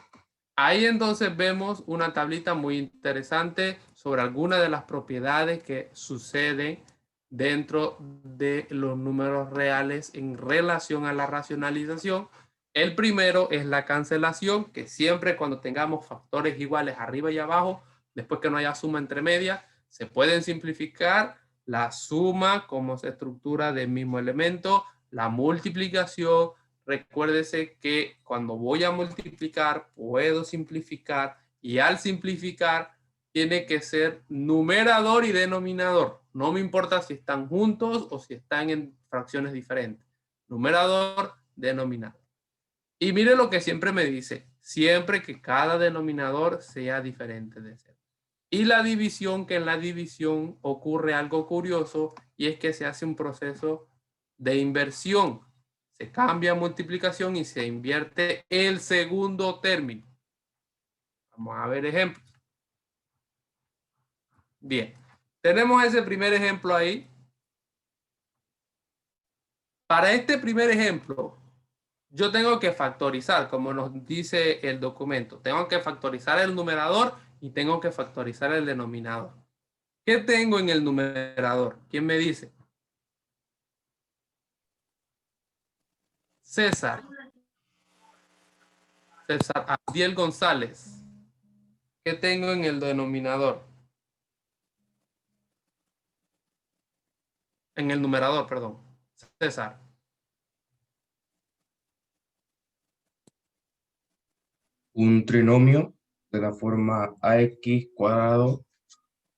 Ahí entonces vemos una tablita muy interesante sobre algunas de las propiedades que suceden dentro de los números reales en relación a la racionalización. El primero es la cancelación, que siempre cuando tengamos factores iguales arriba y abajo, después que no haya suma entre medias, se pueden simplificar. La suma, como se estructura del mismo elemento, la multiplicación. Recuérdese que cuando voy a multiplicar, puedo simplificar, y al simplificar tiene que ser numerador y denominador. No me importa si están juntos o si están en fracciones diferentes. Numerador, denominador. Y mire lo que siempre me dice, siempre que cada denominador sea diferente de 0. Y la división, que en la división ocurre algo curioso, y es que se hace un proceso de inversión. Se cambia multiplicación y se invierte el segundo término. Vamos a ver ejemplos. Bien, tenemos ese primer ejemplo ahí. Para este primer ejemplo, yo tengo que factorizar, como nos dice el documento. Tengo que factorizar el numerador y tengo que factorizar el denominador. ¿Qué tengo en el numerador? ¿Quién me dice? César Abdiel González. ¿Qué tengo en el denominador? En el numerador, perdón. César. Un trinomio de la forma ax cuadrado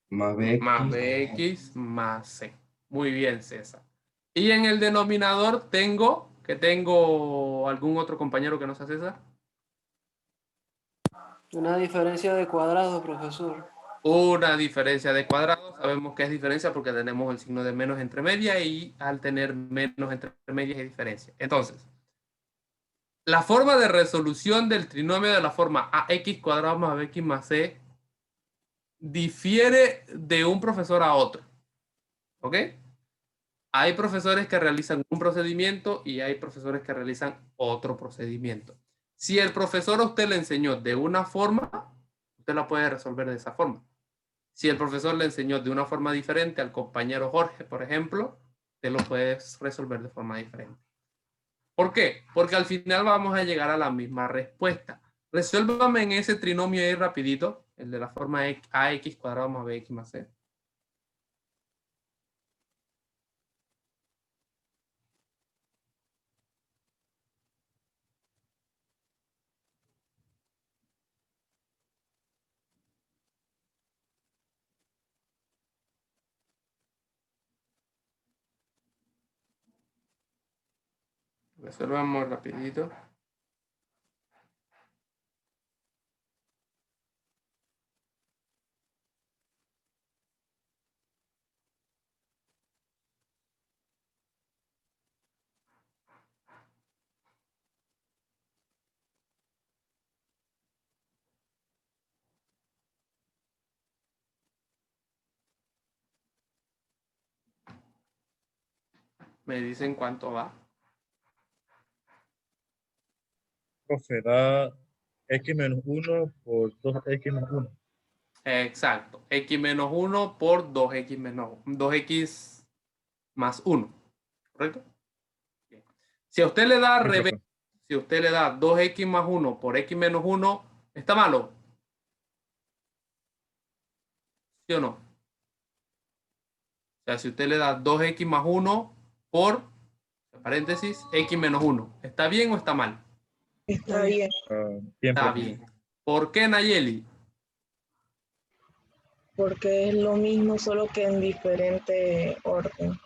más bx más c. Muy bien, César. Y en el denominador tengo algún otro compañero que no sea César. Una diferencia de cuadrados, profesor. Una diferencia de cuadrados. Sabemos que es diferencia porque tenemos el signo de menos entre medias, y al tener menos entre medias es diferencia. Entonces, la forma de resolución del trinomio de la forma ax cuadrado más bx más c difiere de un profesor a otro. ¿Ok? Hay profesores que realizan un procedimiento y hay profesores que realizan otro procedimiento. Si el profesor a usted le enseñó de una forma, usted la puede resolver de esa forma. Si el profesor le enseñó de una forma diferente al compañero Jorge, por ejemplo, usted lo puede resolver de forma diferente. ¿Por qué? Porque al final vamos a llegar a la misma respuesta. Resuélvame en ese trinomio ahí rapidito, el de la forma ax cuadrado más bx más c. Resolvamos rapidito. Me dicen cuánto va. Profe, da x menos 1 por 2x más 1. Exacto. X menos 1 por 2x más 1. ¿Correcto? Bien. Si a usted le da al revés, si usted le da 2x más 1 por x menos 1, ¿está malo? ¿Sí o no? O sea, si usted le da 2x más 1 por, paréntesis, x menos 1, ¿está bien o está mal? Está bien. Está bien. ¿Por qué, Nayeli? Porque es lo mismo, solo que en diferente orden.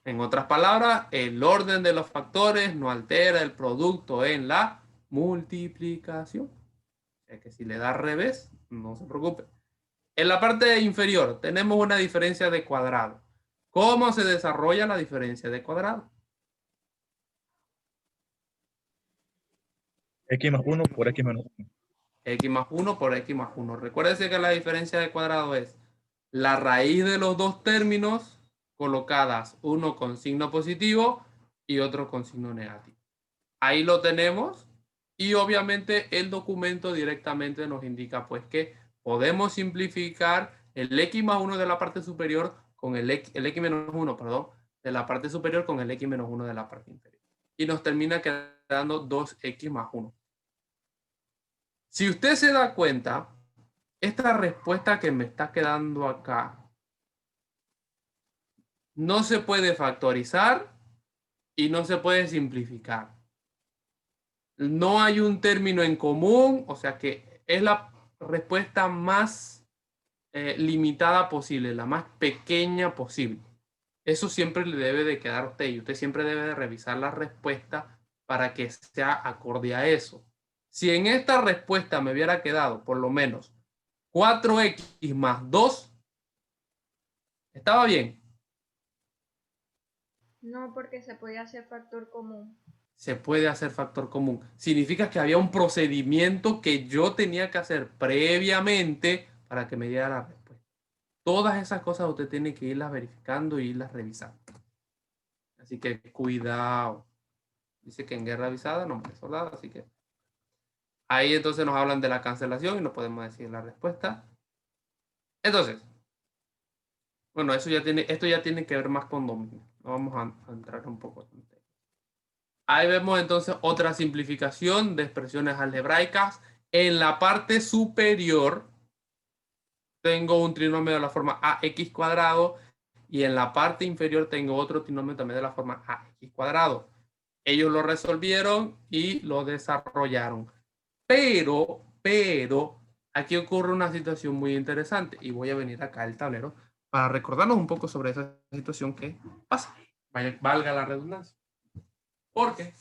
En otras palabras, el orden de los factores no altera el producto en la multiplicación. O sea que si le da al revés, no se preocupe. En la parte inferior tenemos una diferencia de cuadrado. ¿Cómo se desarrolla la diferencia de cuadrado? X más 1 por X menos 1. X más 1 por X más 1. Recuérdense que la diferencia de cuadrado es la raíz de los dos términos colocadas, uno con signo positivo y otro con signo negativo. Ahí lo tenemos y obviamente el documento directamente nos indica pues que podemos simplificar el X más 1 de la parte superior con el X menos 1, perdón, de la parte superior con el X menos 1 de la parte inferior. Y nos termina quedando 2X más 1. Si usted se da cuenta, esta respuesta que me está quedando acá no se puede factorizar y no se puede simplificar. No hay un término en común, o sea que es la respuesta más limitada posible, la más pequeña posible. Eso siempre le debe de quedar a usted y usted siempre debe de revisar la respuesta para que sea acorde a eso. Si en esta respuesta me hubiera quedado por lo menos 4x más 2, ¿estaba bien? No, porque se podía hacer factor común. Se puede hacer factor común. Significa que había un procedimiento que yo tenía que hacer previamente para que me diera la respuesta. Todas esas cosas usted tiene que irlas verificando y irlas revisando. Así que cuidado. Dice que en guerra avisada no muere soldado, así que ahí entonces nos hablan de la cancelación y no podemos decir la respuesta. Entonces, bueno, esto ya tiene que ver más con dominio. Vamos a entrar un poco. Ahí vemos entonces otra simplificación de expresiones algebraicas. En la parte superior tengo un trinomio de la forma ax cuadrado y en la parte inferior tengo otro trinomio también de la forma ax cuadrado. Ellos lo resolvieron y lo desarrollaron. Pero, aquí ocurre una situación muy interesante y voy a venir acá al tablero para recordarnos un poco sobre esa situación que pasa. Valga la redundancia. Porque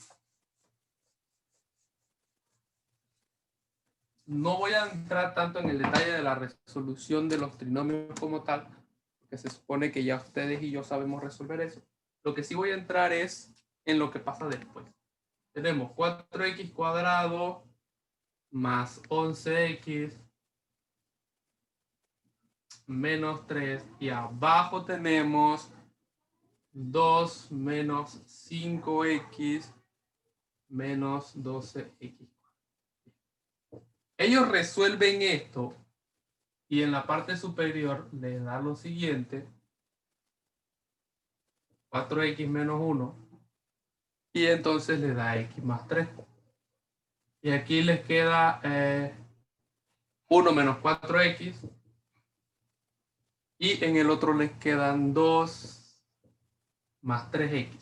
no voy a entrar tanto en el detalle de la resolución de los trinomios como tal, porque se supone que ya ustedes y yo sabemos resolver eso. Lo que sí voy a entrar es en lo que pasa después. Tenemos 4x cuadrado más 11x menos 3 y abajo tenemos 2 menos 5x menos 12x. Ellos resuelven esto y en la parte superior les da lo siguiente: 4x menos 1 y entonces le da x más 3. Y aquí les queda 1 menos 4x y en el otro les quedan 2 más 3x.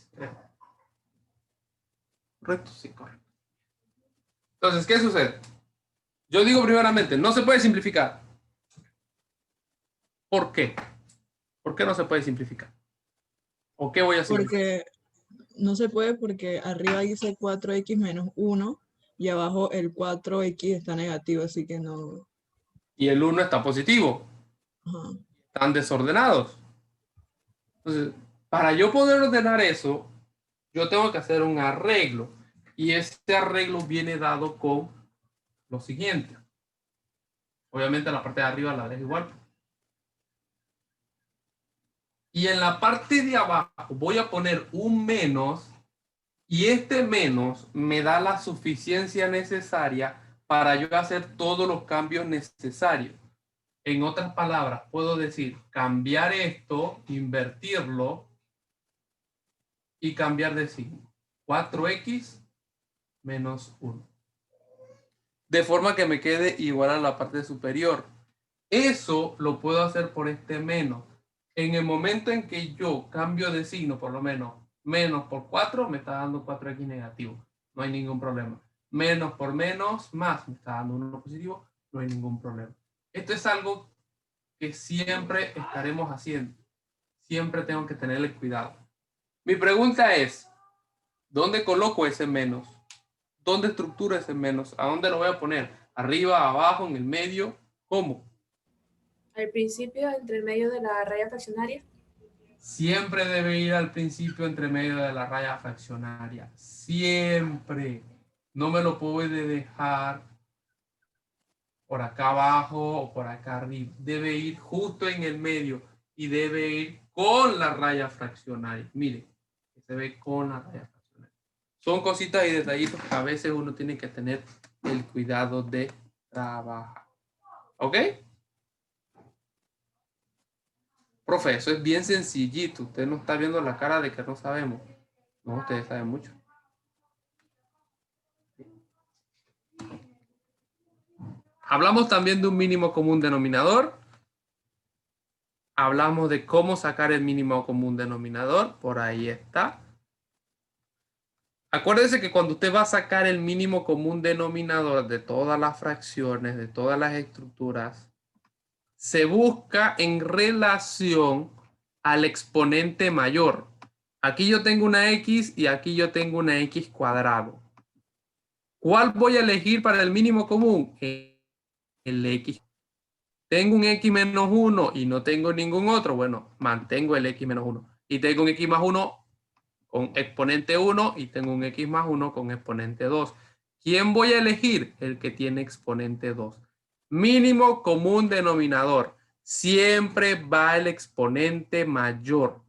¿Correcto? Sí, correcto. Entonces, ¿qué sucede? Yo digo primeramente, no se puede simplificar. ¿Por qué? ¿Por qué no se puede simplificar? ¿O qué voy a simplificar? Porque no se puede porque arriba dice 4x menos 1 y abajo el 4x está negativo, así que no. Y el 1 está positivo. Ajá. Están desordenados. Entonces, para yo poder ordenar eso, yo tengo que hacer un arreglo. Y este arreglo viene dado con lo siguiente. Obviamente la parte de arriba la dejo igual. Y en la parte de abajo voy a poner un menos. Y este menos me da la suficiencia necesaria para yo hacer todos los cambios necesarios. En otras palabras, puedo decir cambiar esto, invertirlo y cambiar de signo. 4x menos 1. De forma que me quede igual a la parte superior. Eso lo puedo hacer por este menos. En el momento en que yo cambio de signo, por lo menos, menos por 4, me está dando 4x negativo. No hay ningún problema. Menos por menos, más. Me está dando un 1 positivo, no hay ningún problema. Esto es algo que siempre estaremos haciendo. Siempre tengo que tenerle cuidado. Mi pregunta es, ¿dónde coloco ese menos? ¿Dónde estructuro ese menos? ¿A dónde lo voy a poner? ¿Arriba, abajo, en el medio? ¿Cómo? Al principio, entre el medio de la raya fraccionaria. Siempre debe ir al principio entre medio de la raya fraccionaria. Siempre. No me lo puede dejar por acá abajo o por acá arriba. Debe ir justo en el medio y debe ir con la raya fraccionaria. Mire, se ve con la raya fraccionaria. Son cositas y detallitos que a veces uno tiene que tener el cuidado de trabajar. ¿Ok? Profe, eso es bien sencillito. Usted no está viendo la cara de que no sabemos. No, ustedes saben mucho. Hablamos también de un mínimo común denominador. Hablamos de cómo sacar el mínimo común denominador. Por ahí está. Acuérdese que cuando usted va a sacar el mínimo común denominador de todas las fracciones, de todas las estructuras, se busca en relación al exponente mayor. Aquí yo tengo una X y aquí yo tengo una X cuadrado. ¿Cuál voy a elegir para el mínimo común? El X. Tengo un X menos 1 y no tengo ningún otro. Bueno, mantengo el X menos 1. Y tengo un X más 1 con exponente 1 y tengo un X más 1 con exponente 2. ¿Quién voy a elegir? El que tiene exponente 2. Mínimo común denominador. Siempre va el exponente mayor.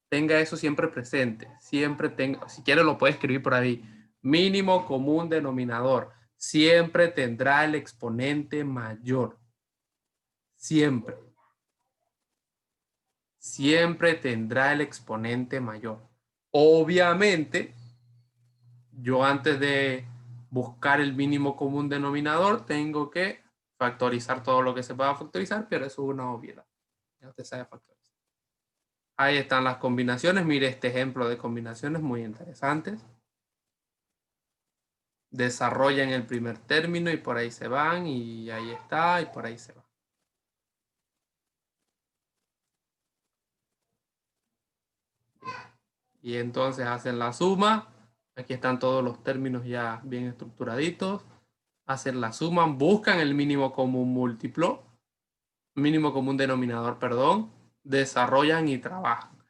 Tenga eso siempre presente. Siempre tenga, si quiere lo puede escribir por ahí. Mínimo común denominador. Siempre tendrá el exponente mayor. Siempre. Siempre tendrá el exponente mayor. Obviamente, yo antes de buscar el mínimo común denominador, tengo que factorizar todo lo que se pueda factorizar, pero eso es una obviedad. Ya usted sabe factorizar. Ahí están las combinaciones. Mire este ejemplo de combinaciones muy interesantes. Desarrollan el primer término y por ahí se van y ahí está y por ahí se van. Y entonces hacen la suma. Aquí están todos los términos ya bien estructuraditos. Hacen la suma, buscan el mínimo común múltiplo, mínimo común denominador, perdón. Desarrollan y trabajan.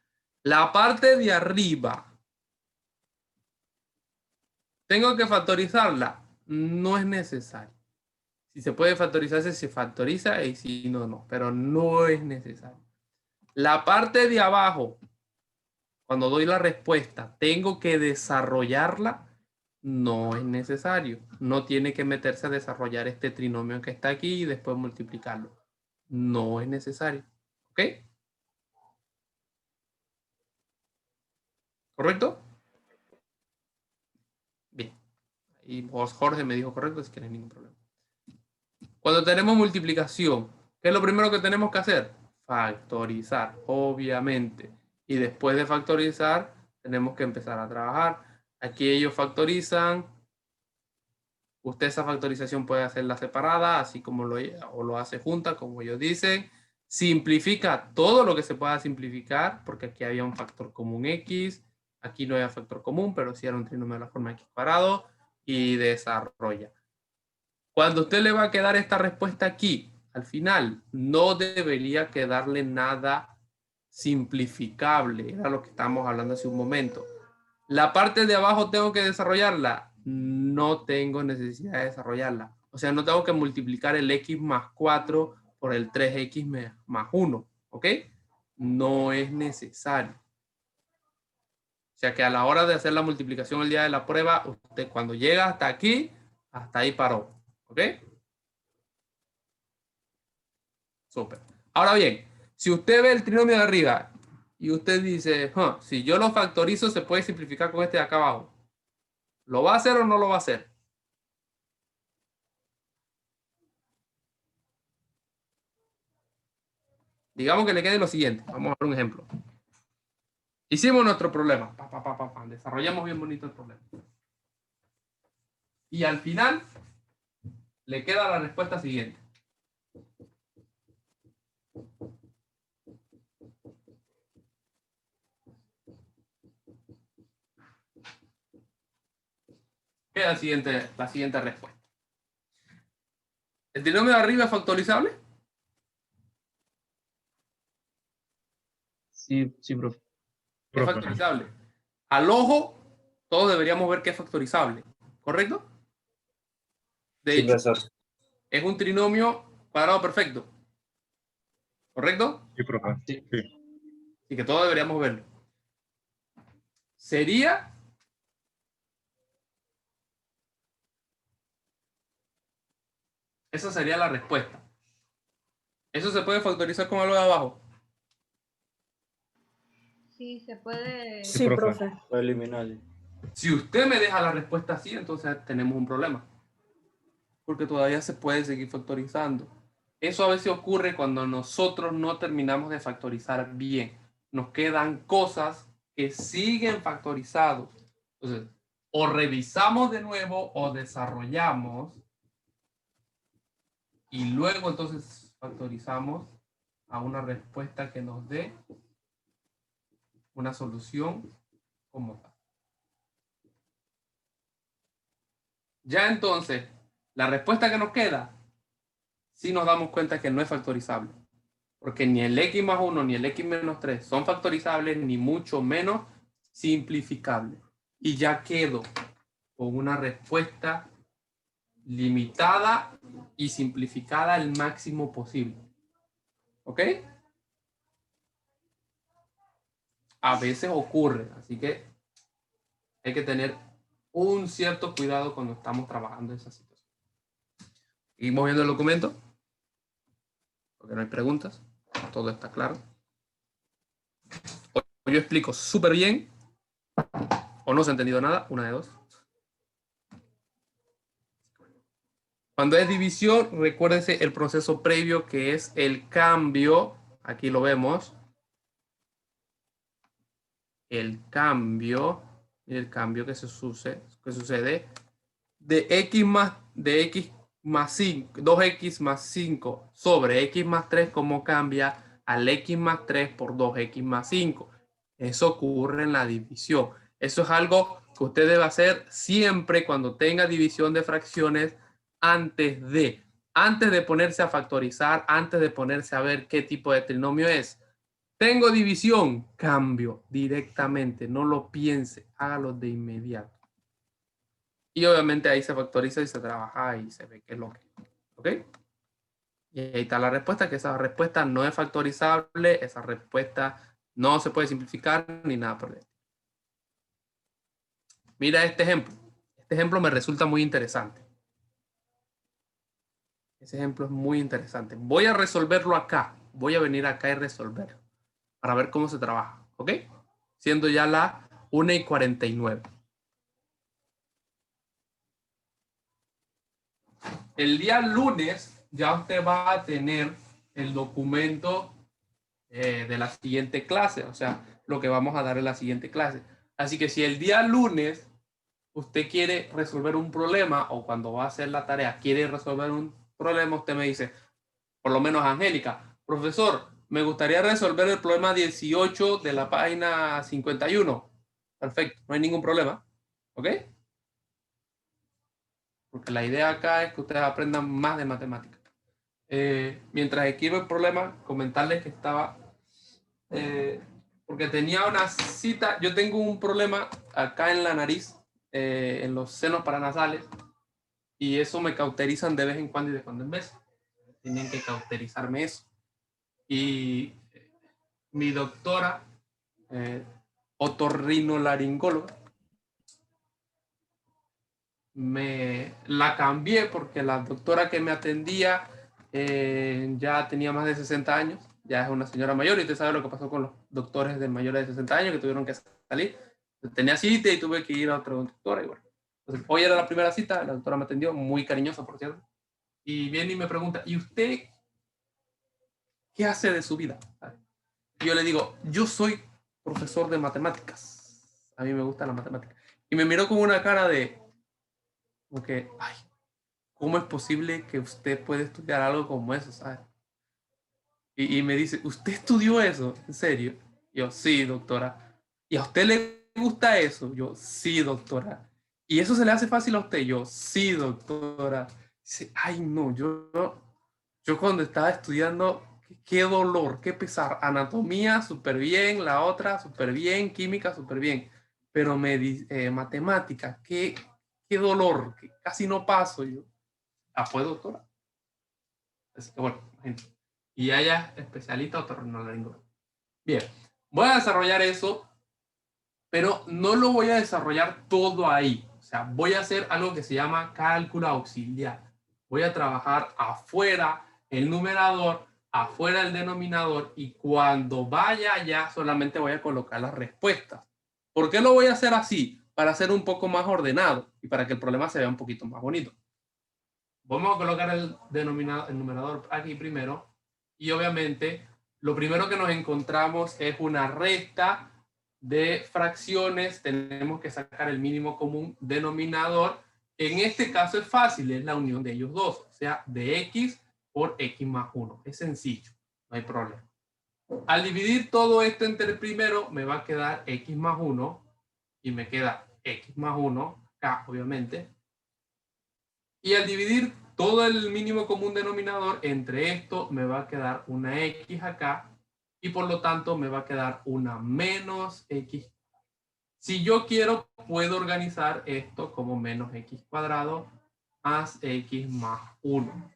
La parte de arriba, ¿tengo que factorizarla? No es necesario. Si se puede factorizar, se factoriza y si no, no. Pero no es necesario. La parte de abajo, cuando doy la respuesta, ¿tengo que desarrollarla? No es necesario. No tiene que meterse a desarrollar este trinomio que está aquí y después multiplicarlo. No es necesario. ¿Ok? ¿Correcto? Bien. Y vos, Jorge, me dijo correcto, así que no hay ningún problema. Cuando tenemos multiplicación, ¿qué es lo primero que tenemos que hacer? Factorizar, obviamente. Y después de factorizar, tenemos que empezar a trabajar. Aquí ellos factorizan. Usted esa factorización puede hacerla separada, así como lo hace junta, como ellos dicen. Simplifica todo lo que se pueda simplificar, porque aquí había un factor común X. Aquí no había factor común, pero sí era un trinomio de la forma X cuadrado. Y desarrolla. Cuando usted le va a quedar esta respuesta aquí, al final, no debería quedarle nada simplificable. Era lo que estábamos hablando hace un momento. La parte de abajo tengo que desarrollarla. No tengo necesidad de desarrollarla. O sea, no tengo que multiplicar el X más 4 por el 3X más 1. ¿Ok? No es necesario. O sea que a la hora de hacer la multiplicación el día de la prueba, usted cuando llega hasta aquí, hasta ahí paró. ¿Ok? Súper. Ahora bien, si usted ve el trinomio de arriba y usted dice, si yo lo factorizo, se puede simplificar con este de acá abajo. ¿Lo va a hacer o no lo va a hacer? Digamos que le quede lo siguiente. Vamos a ver un ejemplo. Hicimos nuestro problema. Desarrollamos bien bonito el problema. Y al final le queda la respuesta siguiente. Queda la siguiente respuesta. ¿El trinomio de arriba es factorizable? Sí, profe. Es factorizable. Al ojo, todos deberíamos ver que es factorizable, ¿correcto? De hecho, es un trinomio cuadrado perfecto, ¿correcto? Sí, profe. Sí. Y que todos deberíamos verlo. Sería... Esa sería la respuesta. ¿Eso se puede factorizar con algo de abajo? Sí, se puede. Sí, profe. Puede eliminar. Si usted me deja la respuesta así, entonces tenemos un problema. Porque todavía se puede seguir factorizando. Eso a veces ocurre cuando nosotros no terminamos de factorizar bien. Nos quedan cosas que siguen factorizados. Entonces, o revisamos de nuevo o desarrollamos y luego entonces factorizamos a una respuesta que nos dé una solución como tal. Ya entonces, la respuesta que nos queda, sí nos damos cuenta que no es factorizable. Porque ni el x más 1 ni el x menos 3 son factorizables, ni mucho menos simplificables. Y ya quedo con una respuesta limitada y simplificada al máximo posible. ¿Ok? A veces ocurre, así que hay que tener un cierto cuidado cuando estamos trabajando esa situación. Seguimos viendo el documento, porque no hay preguntas, todo está claro. O yo explico súper bien, o no se ha entendido nada, una de dos. Cuando es división, recuérdense el proceso previo que es el cambio, aquí lo vemos, el cambio que sucede de x más 5, 2x más 5 sobre x más 3, ¿cómo cambia al x más 3 por 2x más 5? Eso ocurre en la división. Eso es algo que usted debe hacer siempre cuando tenga división de fracciones antes de ponerse a factorizar, antes de ponerse a ver qué tipo de trinomio es. Tengo división, cambio directamente, no lo piense, hágalo de inmediato. Y obviamente ahí se factoriza y se trabaja y se ve qué es lo que es. ¿Ok? Y ahí está la respuesta, que esa respuesta no es factorizable, esa respuesta no se puede simplificar ni nada por el estilo. Mira este ejemplo. Este ejemplo me resulta muy interesante. Ese ejemplo es muy interesante. Voy a resolverlo acá. Voy a venir acá y resolverlo para ver cómo se trabaja. ¿Ok? Siendo ya la 1:49. El día lunes ya usted va a tener el documento de la siguiente clase, o sea, lo que vamos a dar en la siguiente clase. Así que si el día lunes usted quiere resolver un problema o cuando va a hacer la tarea quiere resolver un problema, usted me dice, por lo menos Angélica, profesor, me gustaría resolver el problema 18 de la página 51. Perfecto, no hay ningún problema. ¿Ok? Porque la idea acá es que ustedes aprendan más de matemáticas. Mientras escribo el problema, comentarles que estaba... porque tenía una cita, yo tengo un problema acá en la nariz, en los senos paranasales, y eso me cauterizan de vez en cuando y de cuando en vez. Tienen que cauterizarme eso. Y mi doctora, otorrinolaringóloga, me la cambié porque la doctora que me atendía ya tenía más de 60 años, ya es una señora mayor, y usted sabe lo que pasó con los doctores de mayores de 60 años que tuvieron que salir. Tenía cita y tuve que ir a otra doctora. Y bueno, entonces, hoy era la primera cita, la doctora me atendió, muy cariñosa, por cierto, y viene y me pregunta, ¿y usted qué hace de su vida? Y yo le digo, yo soy profesor de matemáticas, a mí me gusta la matemática. Y me miró con una cara de, Porque, ay, ¿cómo es posible que usted puede estudiar algo como eso, ¿sabes? Y me dice, ¿usted estudió eso? ¿En serio? Yo, sí, doctora. ¿Y a usted le gusta eso? Yo, sí, doctora. ¿Y eso se le hace fácil a usted? Yo, sí, doctora. Dice, ay, no, yo cuando estaba estudiando, qué dolor, qué pesar. Anatomía, súper bien, la otra, súper bien, química, súper bien. Pero matemática, qué dolor, que casi no paso yo. Ah, pues, doctora. Así que bueno, gente. Y ella especialista otorrinolaringólogo. Bien, voy a desarrollar eso, pero no lo voy a desarrollar todo ahí. O sea, voy a hacer algo que se llama cálculo auxiliar. Voy a trabajar afuera el numerador, afuera el denominador, y cuando vaya allá solamente voy a colocar las respuestas. ¿Por qué lo voy a hacer así? Para ser un poco más ordenado y para que el problema se vea un poquito más bonito. Vamos a colocar el numerador aquí primero. Y obviamente, lo primero que nos encontramos es una resta de fracciones. Tenemos que sacar el mínimo común denominador. En este caso es fácil, es la unión de ellos dos. O sea, de x por x más 1. Es sencillo, no hay problema. Al dividir todo esto entre el primero, me va a quedar x más 1. Y me queda x más 1, acá obviamente. Y al dividir todo el mínimo común denominador entre esto, me va a quedar una x acá. Y por lo tanto, me va a quedar una menos x. Si yo quiero, puedo organizar esto como menos x cuadrado más x más 1.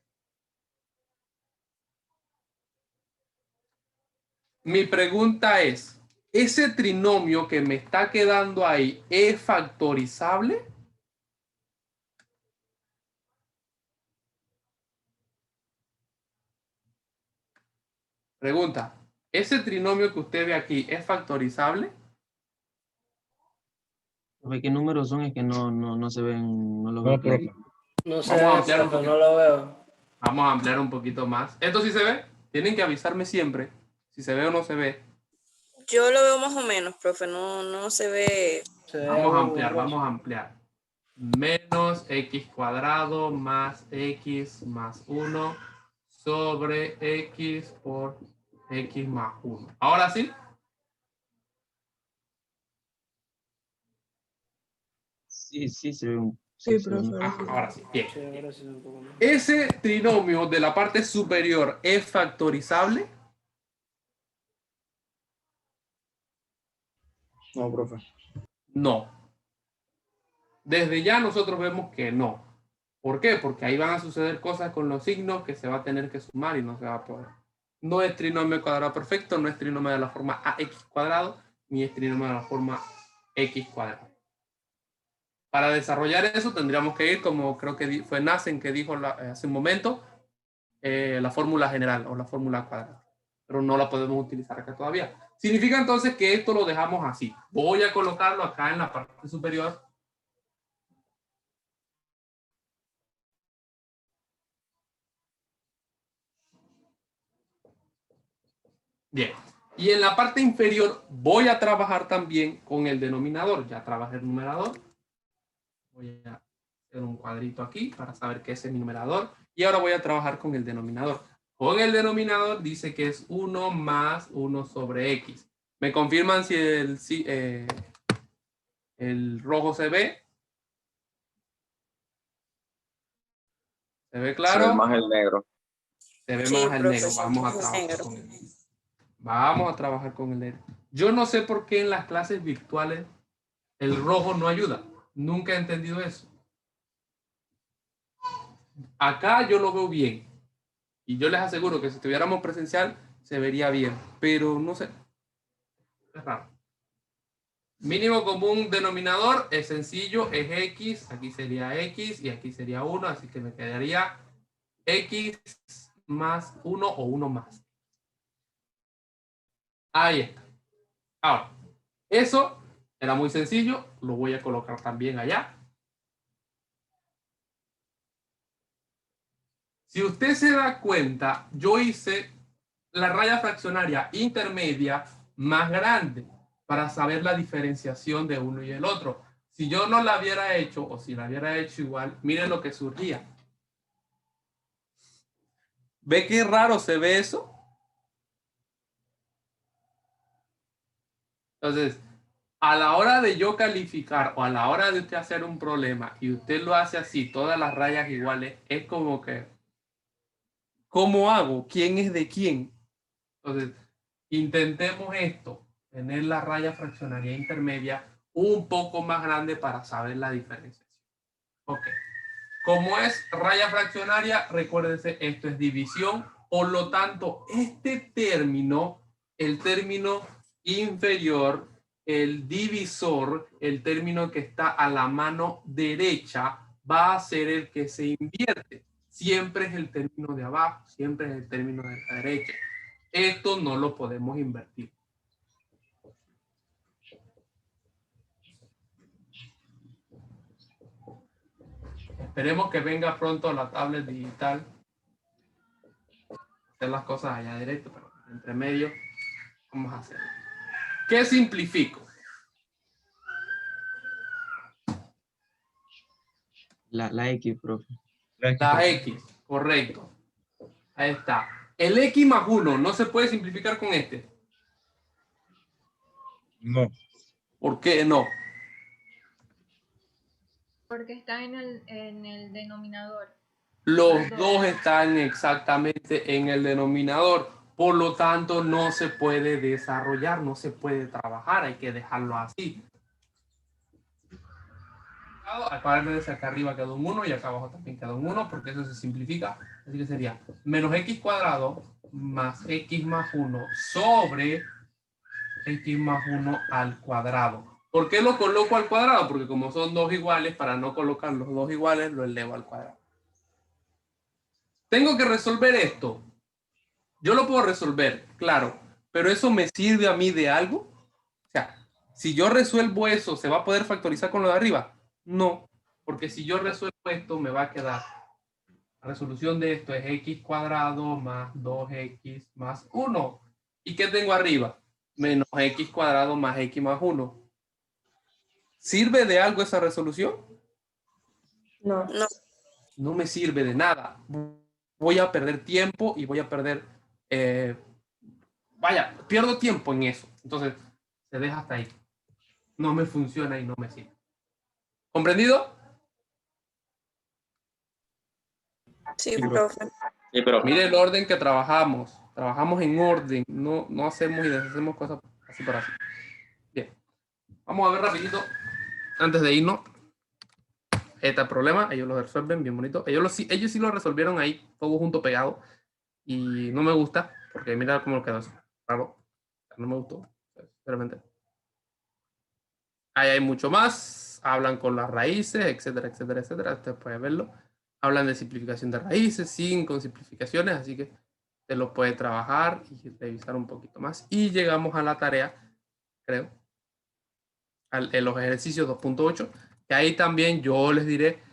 Mi pregunta es, ¿ese trinomio que me está quedando ahí es factorizable? Pregunta, ¿ese trinomio que usted ve aquí es factorizable? ¿Qué números son? Es que no se ven, no lo veo. No sé, no lo veo. Vamos a ampliar un poquito más. ¿Esto sí se ve? Tienen que avisarme siempre si se ve o no se ve. Yo lo veo más o menos, profe, no se ve. Vamos a ampliar. Menos x cuadrado más x más 1 sobre x por x más 1. ¿Ahora sí? Sí, se ve un... Sí, profe. Ahora sí, bien. ¿Ese trinomio de la parte superior es factorizable? No, profe. No. Desde ya nosotros vemos que no. ¿Por qué? Porque ahí van a suceder cosas con los signos que se va a tener que sumar y no se va a poder. No es trinomio cuadrado perfecto, no es trinomio de la forma ax cuadrado, ni es trinomio de la forma x cuadrado. Para desarrollar eso tendríamos que ir, como creo que fue Nassen que dijo hace un momento, la fórmula general o la fórmula cuadrada. Pero no la podemos utilizar acá todavía. Significa entonces que esto lo dejamos así. Voy a colocarlo acá en la parte superior. Bien. Y en la parte inferior voy a trabajar también con el denominador. Ya trabajé el numerador. Voy a hacer un cuadrito aquí para saber que ese es mi numerador. Y ahora voy a trabajar con el denominador. Con el denominador dice que es 1 más 1 sobre x. ¿Me confirman si el rojo se ve? ¿Se ve claro? Se ve más el negro. Se ve más el negro. Vamos a trabajar con el negro. Vamos a trabajar con el negro. Yo no sé por qué en las clases virtuales el rojo no ayuda. Nunca he entendido eso. Acá yo lo veo bien. Y yo les aseguro que si estuviéramos presencial se vería bien. Pero no sé. Es raro. Mínimo común denominador es sencillo. Es x. Aquí sería x y aquí sería 1. Así que me quedaría x más 1 o 1 más. Ahí está. Ahora, eso era muy sencillo. Lo voy a colocar también allá. Si usted se da cuenta, yo hice la raya fraccionaria intermedia más grande para saber la diferenciación de uno y el otro. Si yo no la hubiera hecho, o si la hubiera hecho igual, miren lo que surgía. ¿Ve qué raro se ve eso? Entonces, a la hora de yo calificar o a la hora de usted hacer un problema y usted lo hace así, todas las rayas iguales, es como que, ¿cómo hago? ¿Quién es de quién? Entonces, intentemos esto, tener la raya fraccionaria intermedia un poco más grande para saber la diferenciación. Ok. Como es raya fraccionaria, recuérdense, esto es división, por lo tanto, este término, el término inferior, el divisor, el término que está a la mano derecha, va a ser el que se invierte. Siempre es el término de abajo, siempre es el término de la derecha. Esto no lo podemos invertir. Esperemos que venga pronto la tablet digital. Hacer las cosas allá directo, pero entre medio vamos a hacerlo. ¿Qué simplifico? La X, profe. La X, correcto. Ahí está. El X más 1 no se puede simplificar con este. No. ¿Por qué no? Porque está en el denominador. Los dos están exactamente en el denominador. Por lo tanto, no se puede desarrollar, no se puede trabajar. Hay que dejarlo así. Acuérdense, acá arriba quedó un 1 y acá abajo también quedó un 1 porque eso se simplifica. Así que sería menos x cuadrado más x más 1 sobre x más 1 al cuadrado. ¿Por qué lo coloco al cuadrado? Porque como son dos iguales, para no colocar los dos iguales, lo elevo al cuadrado. Tengo que resolver esto. Yo lo puedo resolver, claro, pero ¿eso me sirve a mí de algo? O sea, si yo resuelvo eso, ¿se va a poder factorizar con lo de arriba? No, porque si yo resuelvo esto, me va a quedar. La resolución de esto es x cuadrado más 2x más 1. ¿Y qué tengo arriba? Menos x cuadrado más x más 1. ¿Sirve de algo esa resolución? No. No. No me sirve de nada. Voy a perder tiempo y voy a perder... pierdo tiempo en eso. Entonces, se deja hasta ahí. No me funciona y no me sirve. ¿Comprendido? Sí, profe. Sí, pero Mire el orden que trabajamos. Trabajamos en orden. No hacemos y deshacemos cosas así por así. Bien. Vamos a ver rapidito. Antes de irnos. Este problema. Ellos lo resuelven bien bonito. Ellos sí lo resolvieron ahí. Todo junto pegado. Y no me gusta. Porque mira cómo quedó eso. Claro. No me gustó. Sinceramente. Ahí hay mucho más. Hablan con las raíces, etcétera, etcétera, etcétera. Usted puede verlo. Hablan de simplificación de raíces, sin con simplificaciones, así que se lo puede trabajar y revisar un poquito más. Y llegamos a la tarea, creo, en los ejercicios 2.8, que ahí también yo les diré,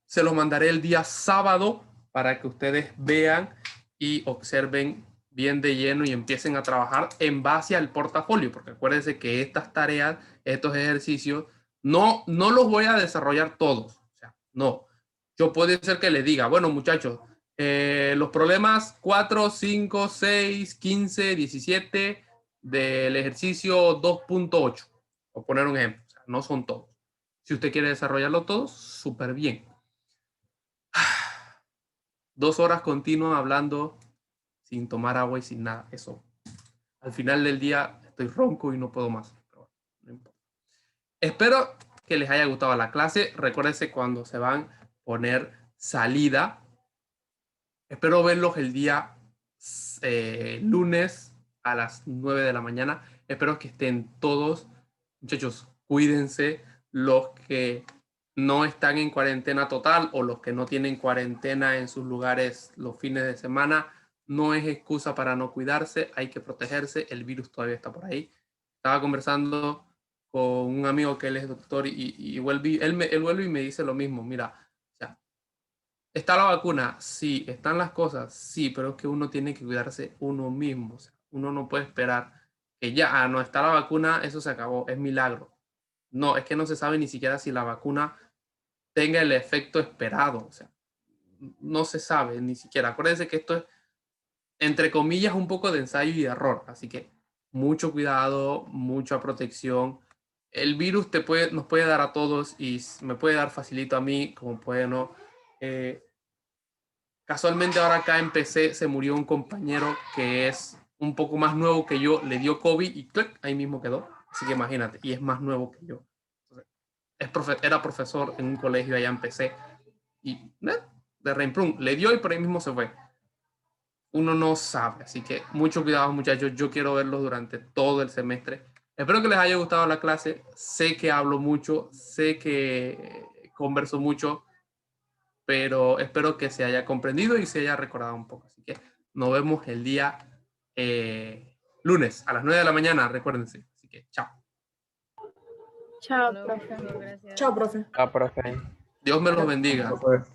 se los mandaré el día sábado para que ustedes vean y observen bien de lleno y empiecen a trabajar en base al portafolio, porque acuérdense que estas tareas, estos ejercicios, no los voy a desarrollar todos, o sea, no. Yo puede ser que les diga, bueno, muchachos, los problemas 4, 5, 6, 15, 17 del ejercicio 2.8, por poner un ejemplo, o sea, no son todos. Si usted quiere desarrollarlo todos, súper bien. 2 horas continuas hablando sin tomar agua y sin nada. Eso. Al final del día estoy ronco y no puedo más. Pero no importa. Espero que les haya gustado la clase. Recuérdense cuando se van a poner salida. Espero verlos el día lunes a las 9 de la mañana. Espero que estén todos. Muchachos, cuídense. Los que no están en cuarentena total o los que no tienen cuarentena en sus lugares los fines de semana, no es excusa para no cuidarse, hay que protegerse, el virus todavía está por ahí. Estaba conversando con un amigo que él es doctor y él vuelve y me dice lo mismo, mira, o sea, ¿está la vacuna? Sí. ¿Están las cosas? Sí, pero es que uno tiene que cuidarse uno mismo, o sea, uno no puede esperar que ya, no está la vacuna, eso se acabó, es milagro. No, es que no se sabe ni siquiera si la vacuna tenga el efecto esperado. O sea, no se sabe ni siquiera. Acuérdense que esto es, entre comillas, un poco de ensayo y error. Así que mucho cuidado, mucha protección. El virus nos puede dar a todos y me puede dar facilito a mí, como puede no. Casualmente ahora acá en PC se murió un compañero que es un poco más nuevo que yo, le dio COVID y ¡clic! Ahí mismo quedó. Así que imagínate, y es más nuevo que yo. Era profesor en un colegio allá en PC y de reimplum, le dio y por ahí mismo se fue. Uno no sabe, así que mucho cuidado, muchachos. Yo quiero verlos durante todo el semestre. Espero que les haya gustado la clase. Sé que hablo mucho, sé que converso mucho, pero espero que se haya comprendido y se haya recordado un poco. Así que nos vemos el día lunes a las 9 de la mañana, recuérdense. Así que chao. Chao, profe. Chao, profe. Chao, profe. Dios me los bendiga. Chao, profe.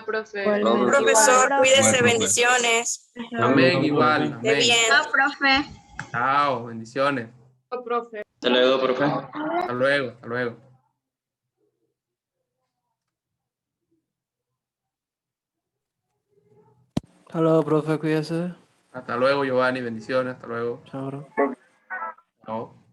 Profesor, cuídese, profe. bendiciones. Amén, igual. De Amén. bien. Chao, profe. Chao, bendiciones. Chao, profe. Hasta luego, profe. Hasta luego, hasta luego. Hasta luego, profe, cuídese. Hasta luego, Giovanni, bendiciones, hasta luego. Chao, bro. Chao.